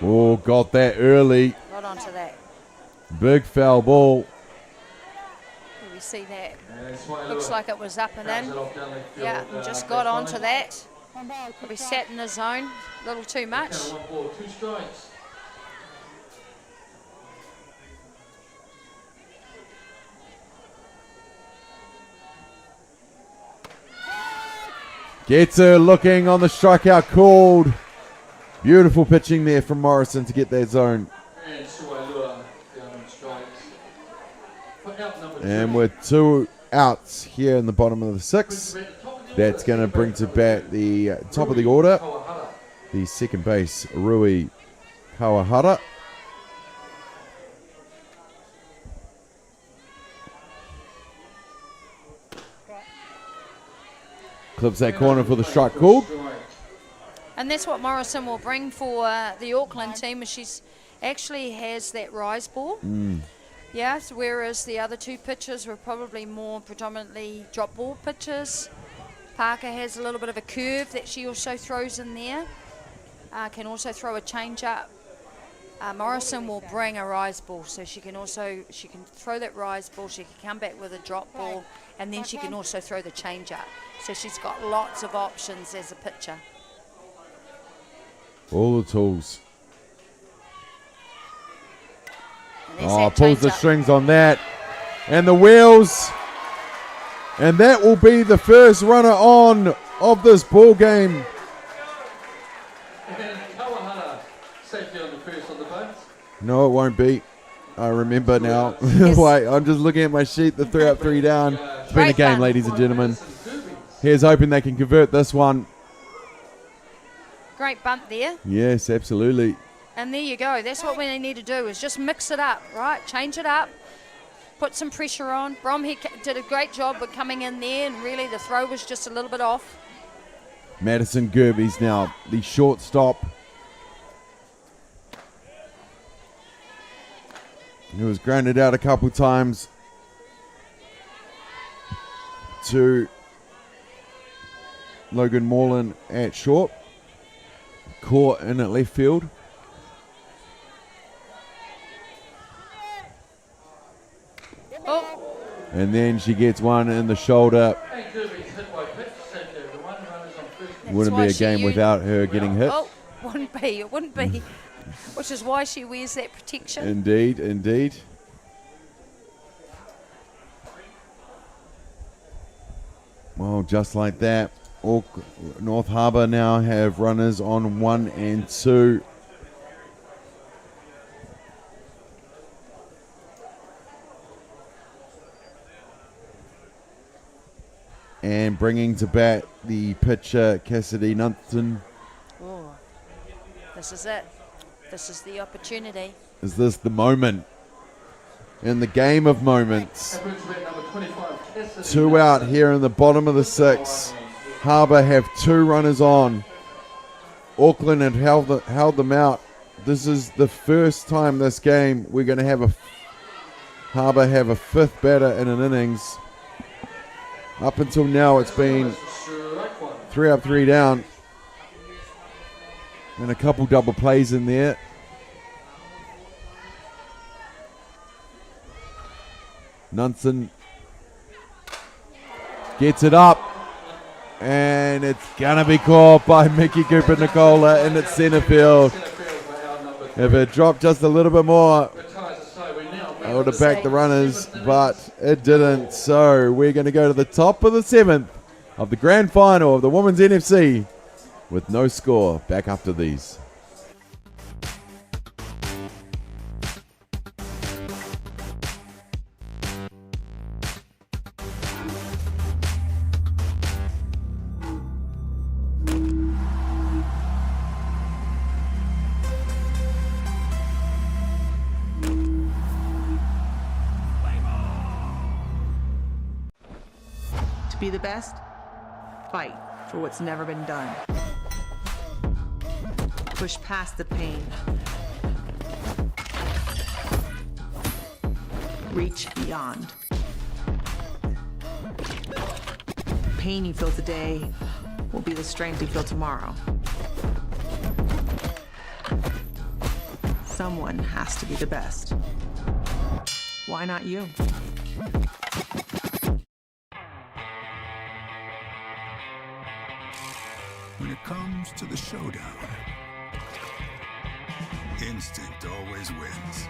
Oh, got that early. Got onto that. Big foul ball. Here we see that. Looks like it was up and in. Yeah, and just got onto that. Probably sat in the zone a little too much. 1 ball, 2 strikes. Gets her looking on the strikeout called. Beautiful pitching there from Morrison to get that zone. And Suailua down on strikes. For out number 2. And with 2 outs here in the bottom of the 6th, that's going to bring to bat the top of the order, the second base, Rui Kawahara. Clips that corner for the strike called. And that's what Morrison will bring for the Auckland team, as she's actually has that rise ball. Yes, whereas the other 2 pitchers were probably more predominantly drop ball pitchers. Parker has a little bit of a curve that she also throws in there. Can also throw a change up. Morrison will bring a rise ball, so she can throw that rise ball, she can come back with a drop ball, and then she can also throw the change up. So she's got lots of options as a pitcher. All the tools. Oh, pulls the strings on that. And the wheels. And that will be the first runner on of this ball game. And Kawahara safely on the first on the bones. No, it won't be. I remember now. Wait, I'm just looking at my sheet. The 3 up, 3 down. It's been a game, ladies and gentlemen. Here's hoping they can convert this one. Great bunt there. Yes, absolutely. And there you go. That's what we need to do, is just mix it up, right? Change it up. Put some pressure on. Bromhead did a great job of coming in there, and really the throw was just a little bit off. Madison Gerbes now, the shortstop. He was grounded out a couple times to Logan Morland at short. Caught in at left field. Oh. And then she gets one in the shoulder. Wouldn't be a game without her getting hit. Oh, wouldn't be. It wouldn't be. Which is why she wears that protection. Indeed, indeed. Well, just like that, North Harbour now have runners on 1 and 2. And bringing to bat the pitcher, Cassidy Nunton. Oh, this is it. This is the opportunity. Is this the moment? In the game of moments. 2 out here in the bottom of the 6th. Harbour have 2 runners on. Auckland had held them out. This is the first time this game we're going to have Harbour have a 5th batter in an innings. Up until now it's been 3 up, 3 down. And a couple double plays in there. Nunson gets it up. And it's going to be caught by Mickey Cooper Nicola in its centre field. If it dropped just a little bit more, I would have backed the runners, but it didn't. So we're going to go to the top of the 7th of the grand final of the Women's NFC with no score. Back after these. To be the best, fight for what's never been done. Push past the pain. Reach beyond. The pain you feel today will be the strength you feel tomorrow. Someone has to be the best. Why not you? When it comes to the showdown, instinct always wins.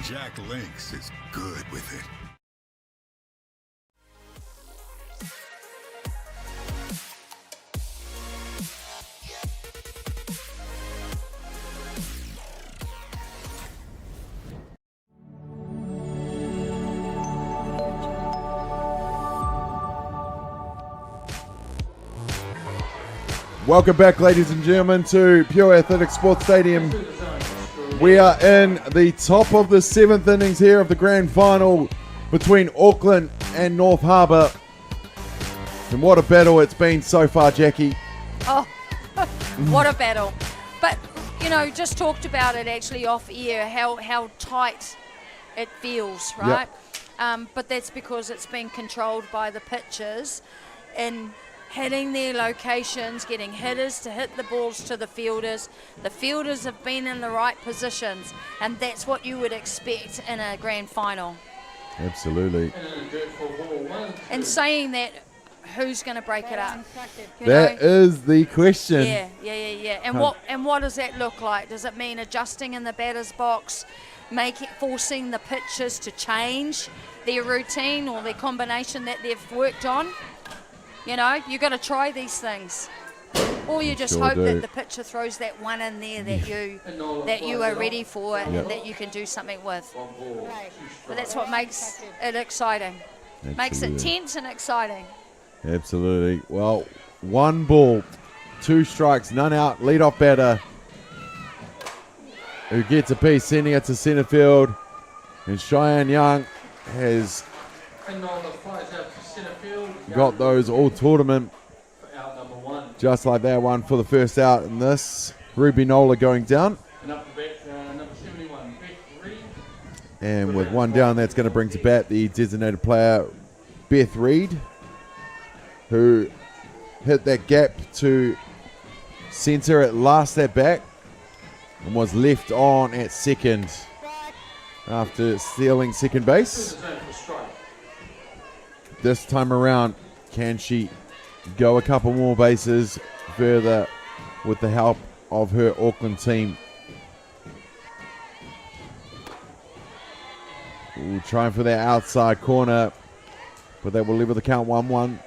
Jack Lynx is good with it. Welcome back, ladies and gentlemen, to Pure Athletic Sports Stadium. We are in the top of the 7th innings here of the grand final between Auckland and North Harbour. And what a battle it's been so far, Jackie. Oh, what a battle. But, you know, just talked about it actually off air, how tight it feels, right? Yep. But that's because it's been controlled by the pitchers in hitting their locations, getting hitters to hit the balls to the fielders. The fielders have been in the right positions, and that's what you would expect in a grand final. Absolutely. And saying that, who's going to break it up? That is the question. Yeah. And what does that look like? Does it mean adjusting in the batter's box, forcing the pitchers to change their routine or their combination that they've worked on? You know, you got to try these things, or you just hope that the pitcher throws that one in there that you are ready for and that you can do something with. But that's what makes it exciting. Absolutely. Makes it tense and exciting. Absolutely. Well, 1 ball, 2 strikes, none out. Lead-off batter who gets a piece, sending it to centre field, and Cheyenne Young has got those all tournament, just like that one for the first out in this. Ruby Nola going down. And with one down, that's going to bring to bat the designated player, Beth Reid, who hit that gap to centre at last at bat and was left on at second after stealing second base. This time around, can she go a couple more bases further with the help of her Auckland team? Ooh, trying for that outside corner, but that will leave with the count 1-1.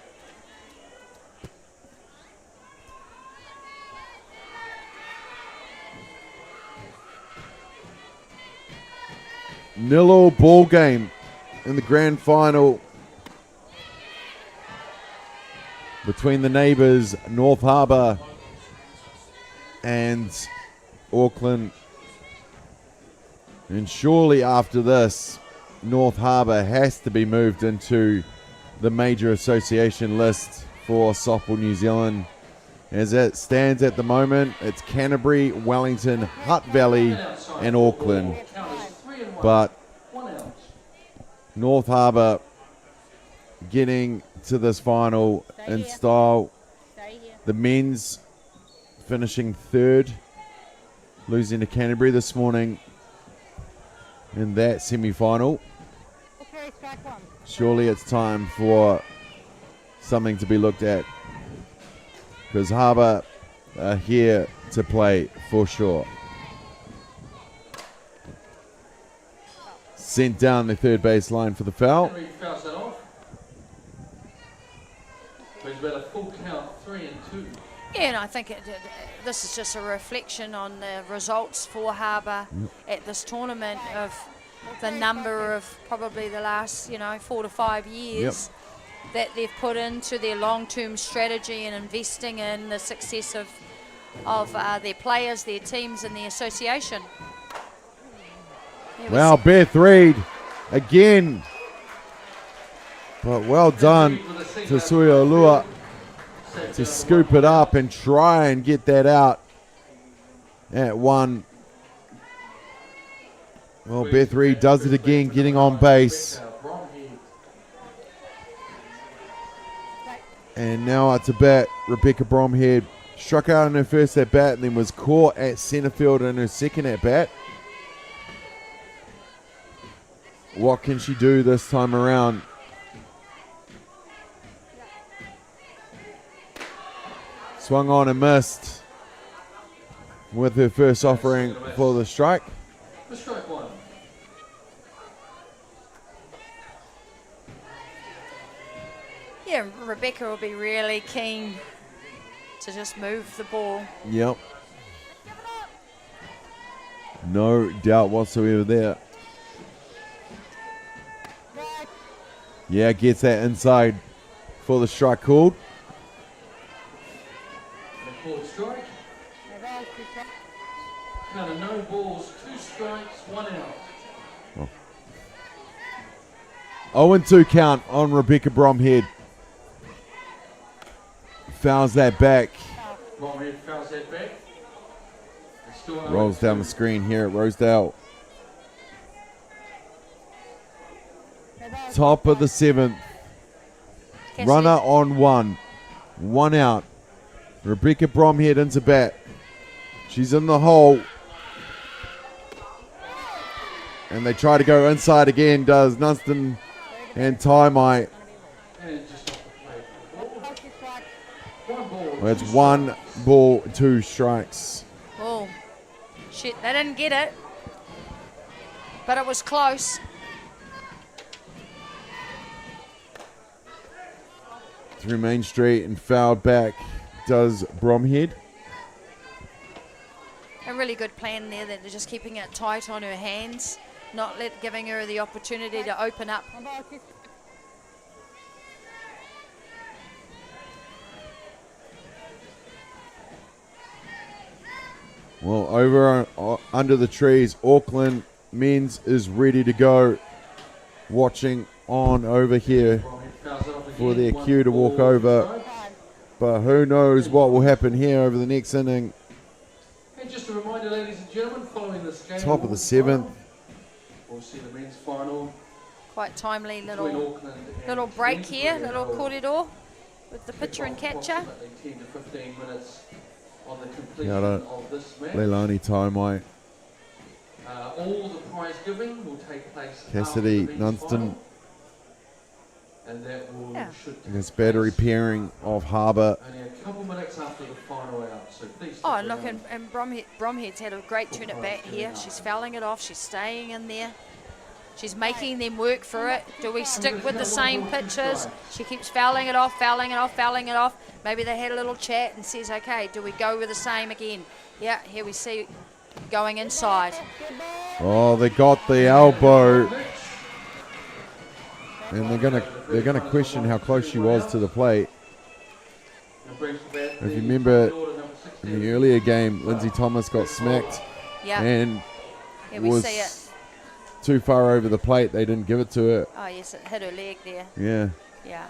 Nil-all ball game in the grand final between the neighbours North Harbour and Auckland. And surely after this, North Harbour has to be moved into the major association list for Softball New Zealand. As it stands at the moment, it's Canterbury, Wellington, Hutt Valley and Auckland. But North Harbour getting to this final in style. The men's finishing third, losing to Canterbury this morning in that semi-final. Surely it's time for something to be looked at, because Harbour are here to play for sure. Sent down the third base line for the foul. There's about a full count, 3-2. Yeah, and I think this is just a reflection on the results for Harbour at this tournament of the number of probably the last 4 to 5 years that they've put into their long-term strategy and investing in the success of their players, their teams and the association. Wow, Beth Reid again. But well done to Suiolua to scoop it up and try and get that out at 1. Well, Beth Reid does it again, getting on base. And now out to bat, Rebecca Bromhead. Struck out in her first at bat and then was caught at centre field in her second at bat. What can she do this time around? Swung on and missed with her first offering for the strike. The strike 1. Yeah, Rebecca will be really keen to just move the ball. Yep. No doubt whatsoever there. Yeah, gets that inside for the strike called. Count of no balls, 2 strikes, 1 out. 0-2 count on Rebecca Bromhead. Fouls that back. Bromhead fouls that back. It's still Rolls down the screen here at Rosedale. Top of the 7th. Runner on 1. 1 out. Rebecca Bromhead into bat. She's in the hole. And they try to go inside again, does Nunston and Taimai. Well, it's 1 ball, 2 strikes. Oh, shit, they didn't get it. But it was close. Through Main Street and fouled back does Bromhead. A really good plan there that they're just keeping it tight on her hands, not giving her the opportunity to open up. Well, over under the trees, Auckland men's is ready to go. Watching on over here for their cue to walk over. But who knows what will happen here over the next inning. And just a reminder, ladies and gentlemen, following this game. Top of the 7th. We'll see the men's final. Quite timely little break here, little corridor with the pitcher and catcher. 10 to 15 minutes on the completion Yada, of this match. Leilani Taimai, All the prize giving will take place Cassidy after the men's Nunston. final. And that should take This battery pairing of Harbour. only a couple minutes after the final out. So please. Oh, look, and Bromhead's had a great turn at bat here. She's fouling it off. She's staying in there. She's making them work for it. Do we stick with the same pitches? She keeps fouling it off, fouling it off, fouling it off. Maybe they had a little chat and says, okay, do we go with the same again? Yeah, here we see going inside. Oh, they got the elbow. And they're gonna question how close she was to the plate. If you remember in the earlier game, Lindsay Thomas got smacked and Here we was see it. too far over the plate. They didn't give it to her. Oh, yes, it hit her leg there. Yeah. Yeah.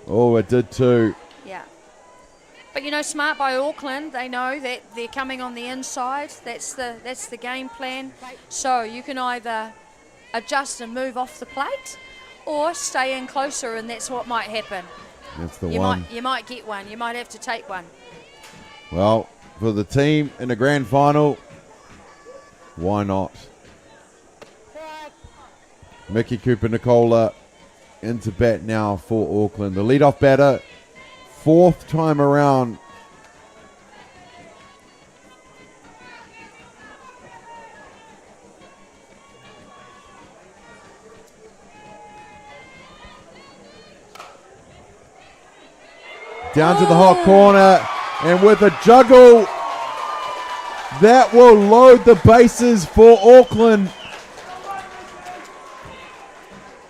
Oh, it did too. Yeah. But you know, smart by Auckland. They know that they're coming on the inside. That's the game plan. So you can either adjust and move off the plate, or stay in closer, and that's what might happen. That's the one. You might get one. You might have to take one. Well, for the team in the grand final, why not? Mickey Cooper-Nicola into bat now for Auckland. The leadoff batter, 4th time around. Down to the hot corner, and with a juggle, that will load the bases for Auckland.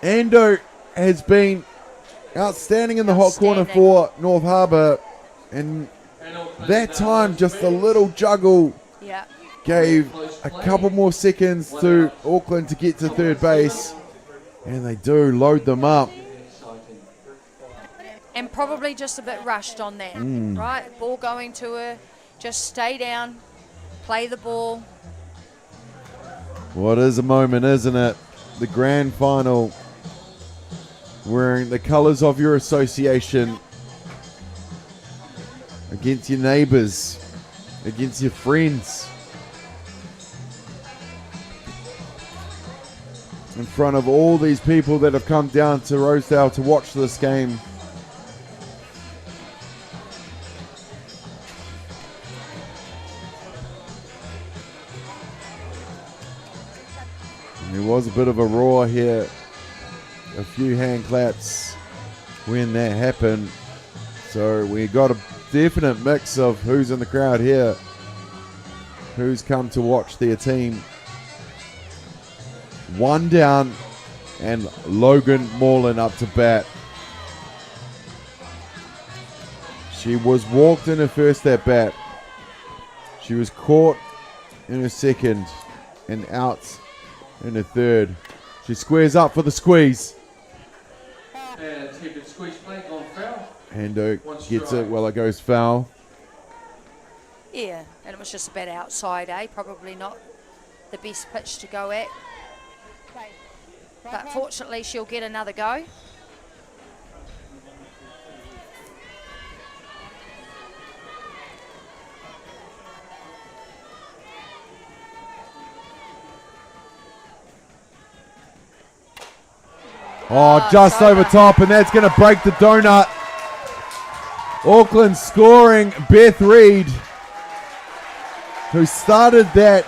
Ando has been outstanding in the hot corner for North Harbour, and that time just a little juggle gave a couple more seconds to Auckland to get to third base, and they do load them up. And probably just a bit rushed on that, right? Ball going to her, just stay down, play the ball. What is a moment, isn't it? The grand final, wearing the colours of your association against your neighbours, against your friends, in front of all these people that have come down to Rosedale to watch this game. There was a bit of a roar here, a few hand claps when that happened. So we got a definite mix of who's in the crowd here, who's come to watch their team. One down, and Logan Morland up to bat. She was walked in her first at bat. She was caught in her second and out in her third. She squares up for the squeeze. And attempted squeeze play on foul. Hendo gets it while it goes foul. Yeah, and it was just a bit outside, Probably not the best pitch to go at. But fortunately, she'll get another go. Oh, just over top, and that's going to break the donut. Auckland scoring. Beth Reid, who started that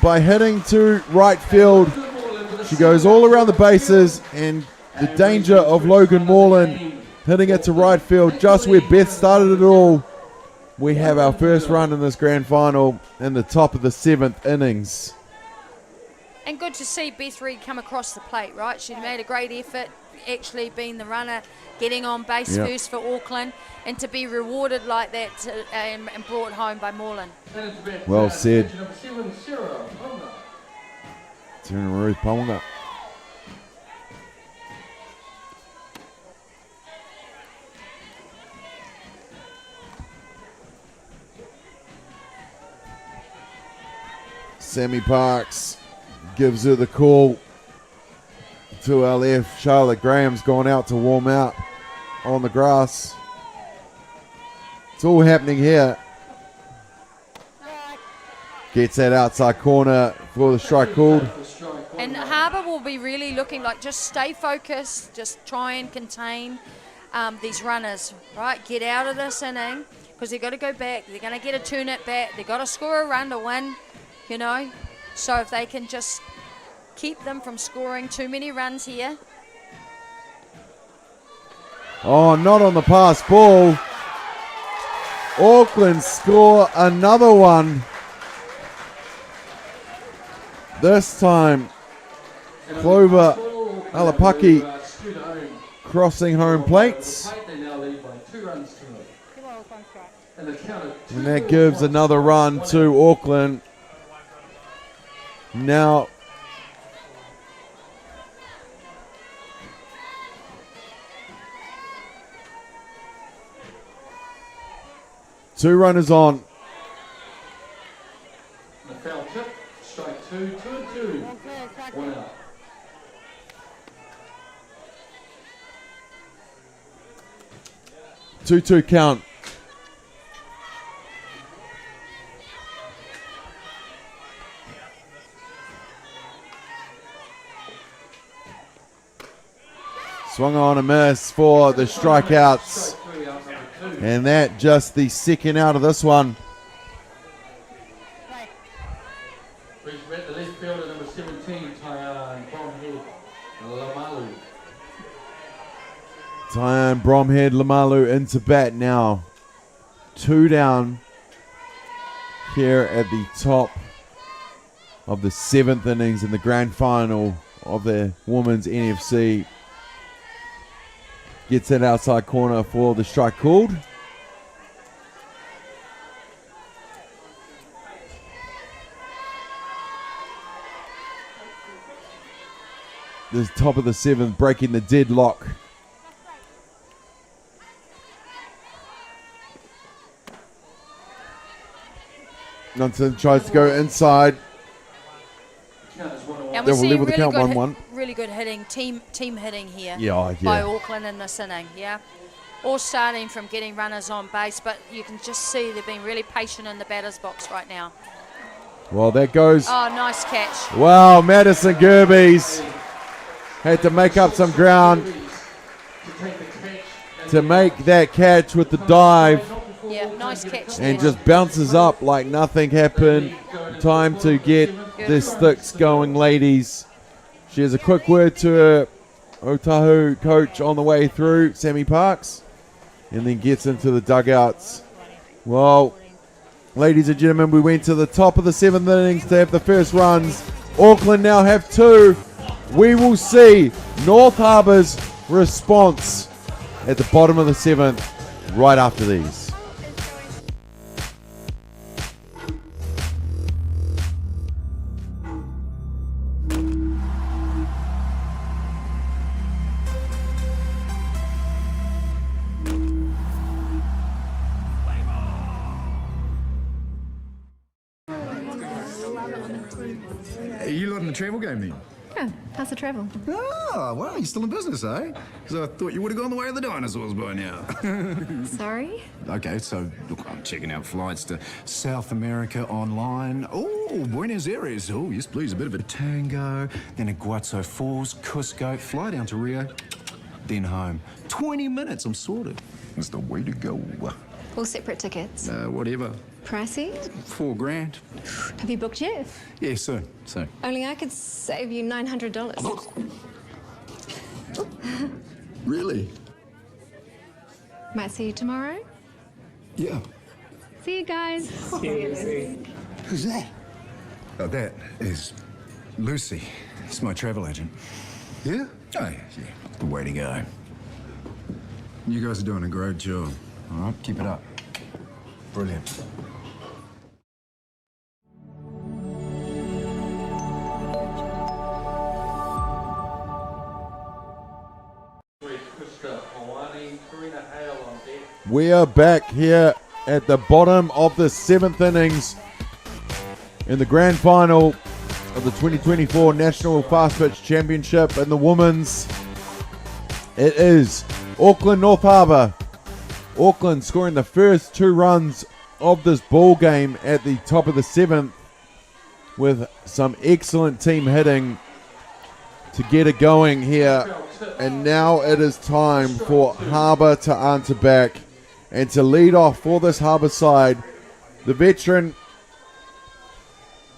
by hitting to right field. She goes all around the bases, and the danger of Logan Moreland hitting it to right field, just where Beth started it all. We have our first run in this grand final in the top of the 7th innings. And good to see Beth Reid come across the plate, right? She made a great effort, actually being the runner, getting on base first for Auckland, and to be rewarded like that and brought home by Moreland. Well said. Sarah Ruth Paunga. Sammy Parks gives her the call to our left. Charlotte Graham's gone out to warm out on the grass. It's all happening here. Gets that outside corner for the strike called. And Harbour will be really looking like just stay focused, just try and contain these runners, right? Get out of this inning because they've got to go back. They're going to get a turn at bat. They've got to score a run to win, you know. So if they can just keep them from scoring too many runs here. Oh, not on the pass ball. Auckland score another one. This time, Clover Alapaki crossing home plates. And that gives another run to Auckland. Now, two runners on. The foul tip, strike 2, 2-2. 1 out. 2-2 count. Swung on a miss for the strikeouts. And that just the second out of this one. We've met the left fielder, number 17, Tyann Bromhead Lamalu. Tyann Bromhead Lamalu into bat now. 2 down here at the top of the 7th innings in the grand final of the women's NFC. Gets that outside corner for the strike called. The top of the 7th, breaking the deadlock. Nunson tries to go inside. And we see level the count 1-1. Really good hitting, team hitting here Yeah. by Auckland in this inning, all starting from getting runners on base, but you can just see they've been really patient in the batter's box right now. Well, that goes. Oh, nice catch. Wow, Madison Gerbes had to make up some ground to make that catch with the dive. Yeah, nice catch And there. just bounces up like nothing happened. Time to get the sticks going, ladies. She has a quick word to her Otahu coach on the way through, Sammy Parks, and then gets into the dugouts. Well, ladies and gentlemen, we went to the top of the 7th innings to have the first runs. Auckland now have 2. We will see North Harbour's response at the bottom of the 7th right after these. You lot in the travel game then? Yeah, how's the travel? Oh, well, you're still in business, eh? Because I thought you would have gone the way of the dinosaurs by now. Sorry? Okay, so look, I'm checking out flights to South America online. Oh, Buenos Aires. Oh, yes, please. A bit of a tango. Then Iguazu Falls, Cusco. Fly down to Rio. Then home. 20 minutes, I'm sorted. That's the way to go. All separate tickets. Whatever. Pricey? $4,000. Have you booked yet? Yeah, soon. Only I could save you $900. Really? Might see you tomorrow. Yeah. See you guys. Who's that? Oh, that is Lucy. It's my travel agent. Yeah? Oh, yeah. The way to go. You guys are doing a great job. All right, keep it up. Brilliant. We are back here at the bottom of the 7th innings in the grand final of the 2024 National Fast Pitch Championship and the women's. It is Auckland North Harbour. Auckland scoring the first 2 runs of this ball game at the top of the 7th with some excellent team hitting to get it going here. And now it is time for Harbour to answer back and to lead off for this Harbour side. The veteran,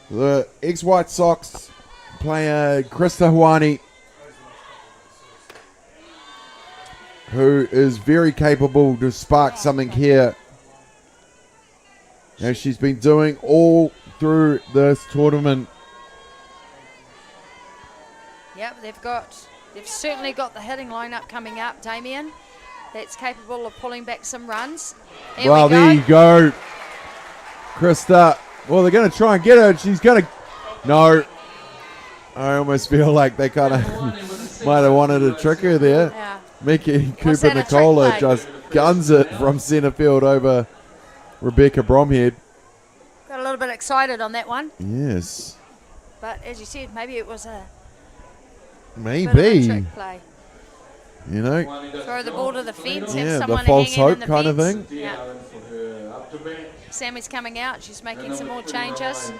the ex-White Sox player Krista Huani, who is very capable to spark something here, as she's been doing all through this tournament. Yep, they've certainly got the hitting lineup coming up, Damien. That's capable of pulling back some runs. Well, there you go. Krista. Well, they're going to try and get her. She's going to... No. I almost feel like they kind of might have wanted to trick her there. Yeah. Mickey Cooper Nicola just guns it from centre field over Rebecca Bromhead. Got a little bit excited on that one. Yes. But as you said, maybe it was a maybe bit of a trick play. You know, throw the ball to the fence, yeah, have the someone false hanging hope in the kind of fence. thing. Yeah. Sammy's coming out. She's making some more changes.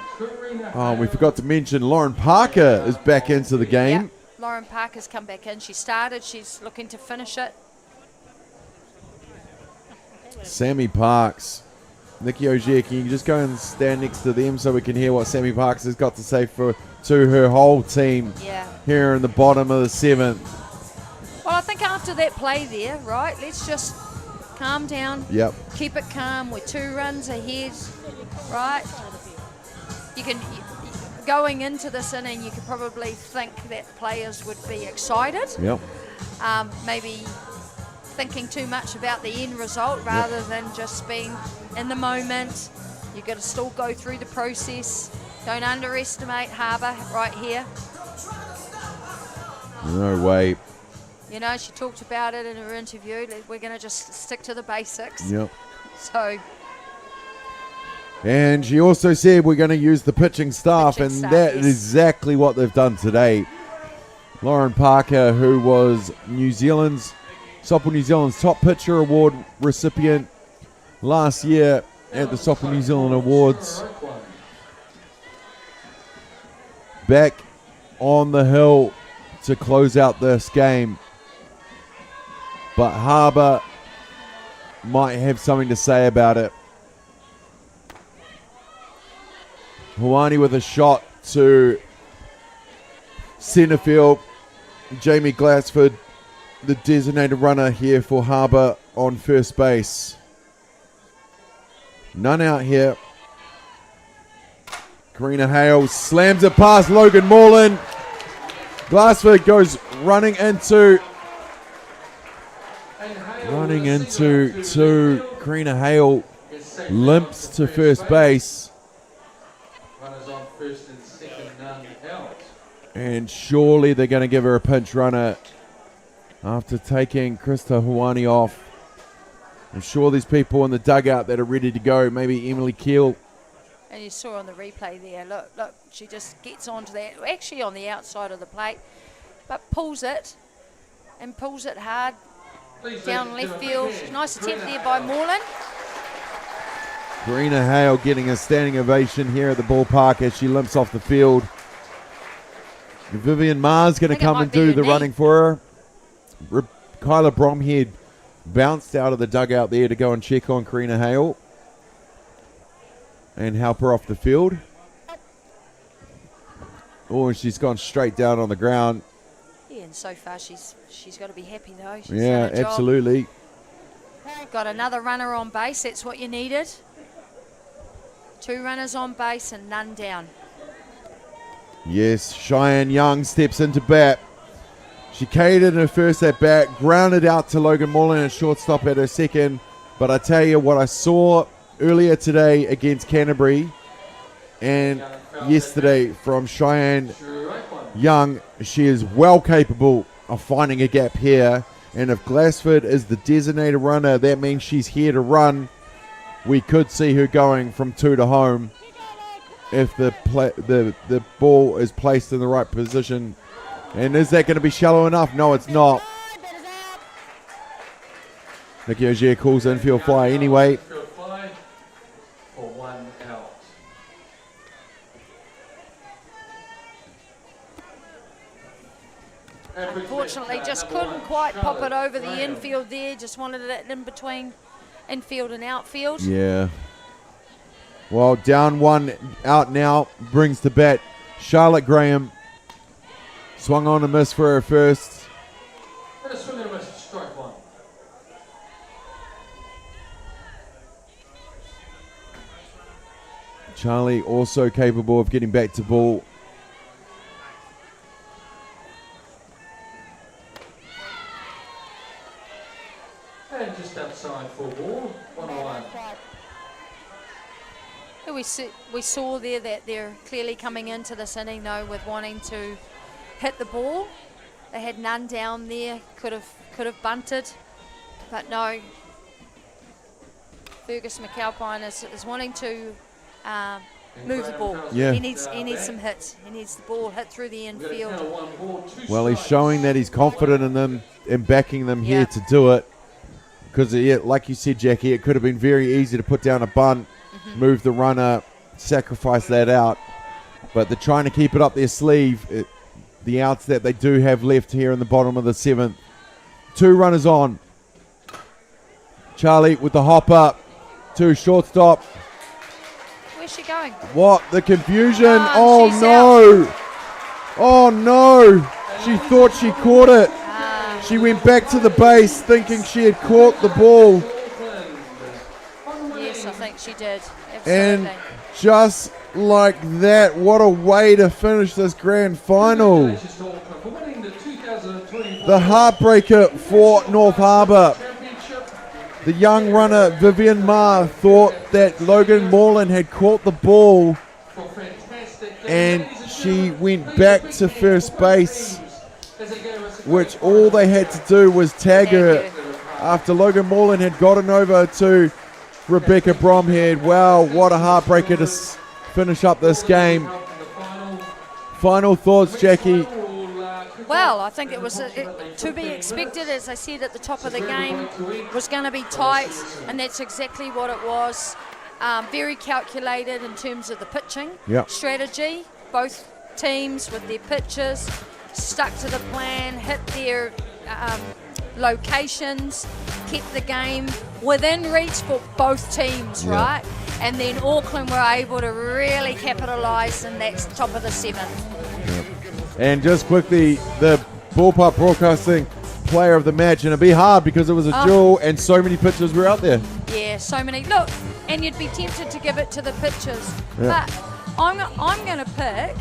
Oh, we forgot to mention Lauren Parker is back into the game. Yep. Lauren Parker's come back in. She started. She's looking to finish it. Sammy Parks. Nikki Ogier, can you just go and stand next to them so we can hear what Sammy Parks has got to say to her whole team here in the bottom of the 7th. Well, I think after that play there, right, let's just calm down. Yep. Keep it calm. We're 2 runs ahead, right? Going into this inning, you could probably think that players would be excited. Yep. Maybe thinking too much about the end result rather than just being in the moment. You've got to still go through the process. Don't underestimate Harbour right here. No way. You know, she talked about it in her interview. We're going to just stick to the basics. Yep. So. And she also said we're going to use the pitching staff, that is exactly what they've done today. Lauren Parker, who was Softball New Zealand's Top Pitcher Award recipient last year at the Softball New Zealand Awards, back on the hill to close out this game. But Harbour might have something to say about it. Huani with a shot to centre field. Jamie Glassford, the designated runner here for Harbour on first base. None out here. Karina Hale slams it past Logan Morland. Glassford goes running into two. Karina Hale limps to first base. Runners on first and second, none out. And surely they're going to give her a pinch runner after taking Krista Huani off. I'm sure there's people in the dugout that are ready to go. Maybe Emily Keel And you saw on the replay there, look, she just gets onto that, actually on the outside of the plate, but pulls it hard down left field. Nice attempt there by Moreland. Karina Hale getting a standing ovation here at the ballpark as she limps off the field. Vivian Ma's going to come and do the running for her. Kyla Bromhead bounced out of the dugout there to go and check on Karina Hale and help her off the field. Oh, and she's gone straight down on the ground. Yeah, and so far she's got to be happy though. She's Yeah, done a job. absolutely. Got another runner on base. That's what you needed. 2 runners on base and none down. Yes, Cheyenne Young steps into bat. She catered in her first at bat, grounded out to Logan Moreland at shortstop at her second. But I tell you what I saw earlier today against Canterbury and yesterday from Cheyenne Young, she is well capable of finding a gap here. And if Glassford is the designated runner, that means she's here to run. We could see her going from 2 to home if the ball is placed in the right position. And is that going to be shallow enough? No, it's not. Nikki Ogier calls infield fly anyway. Infield fly for 1 out. Unfortunately, just couldn't quite pop it over the infield there. Just wanted it in between infield and outfield. Yeah. Well, down 1 out now, brings to bat Charlotte Graham. Swung on a miss for her first. And a swing and a miss, strike 1. Charlie also capable of getting back to ball. And just outside for ball, 1-1. We saw there that they're clearly coming into this inning though with wanting to hit the ball. They had none down there, could have bunted, but no. Fergus McAlpine is wanting to move the ball. Yeah. He needs some hits. He needs the ball hit through the infield. Well, he's showing that he's confident in them and backing them here to do it. Because, like you said, Jackie, it could have been very easy to put down a bunt, move the runner, sacrifice that out. But they're trying to keep it up their sleeve. The outs that they do have left here in the bottom of the 7th. 2 runners on. Charlie with the hop up to shortstop. Where's she going? What? The confusion. She's no. Oh, no. She thought she caught it. She went back to the base thinking she had caught the ball. Yes, I think she did. Absolutely. And just like that, what a way to finish this grand final. The heartbreaker for North Harbour. The young runner Vivian Ma thought that Logan Moreland had caught the ball and she went back to first base, which all they had to do was tag her after Logan Moreland had gotten over to Rebecca Bromhead. Wow, what a heartbreaker to finish up this game. Final thoughts, Jackie? Well, I think it was to be expected, as I said at the top of the game, was going to be tight, and that's exactly what it was. Very calculated in terms of the pitching strategy. Both teams with their pitches stuck to the plan, hit their locations, kept the game within reach for both teams, right? And then Auckland were able to really capitalise in that top of the 7th. And just quickly, the Ballpark Broadcasting player of the match, and it'd be hard because it was a duel and so many pitchers were out there. Yeah, so many. Look, and you'd be tempted to give it to the pitchers, but I'm going to pick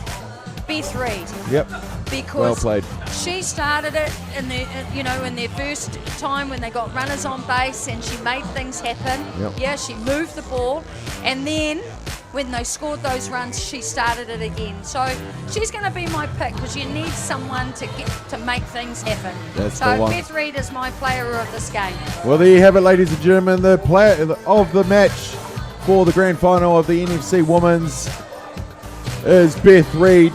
Beth Reid. Yep. Because well played. She started it in their first time when they got runners on base, and she made things happen. Yep. Yeah, she moved the ball, and then when they scored those runs, she started it again. So she's going to be my pick because you need someone to make things happen. That's so the one. Beth Reid is my player of this game. Well, there you have it, ladies and gentlemen. The player of the match for the grand final of the NFC Women's is Beth Reid.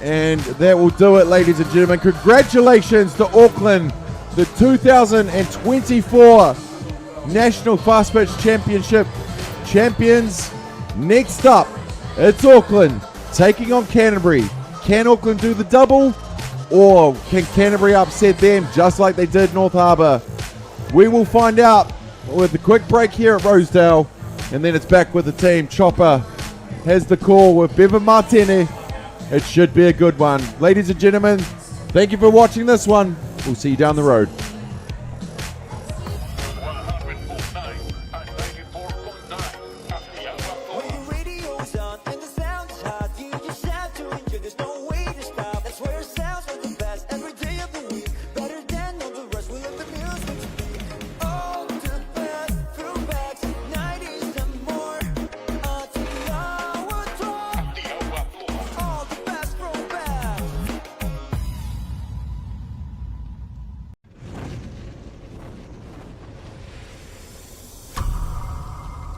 And that will do it, ladies and gentlemen. Congratulations to Auckland, the 2024 National Fast Pitch Championship champions. Next up, it's Auckland taking on Canterbury. Can Auckland do the double, or can Canterbury upset them just like they did North Harbour? We will find out with a quick break here at Rosedale, and then it's back with the team. Chopper has the call with Bevan Martini. It should be a good one. Ladies and gentlemen, thank you for watching this one. We'll see you down the road.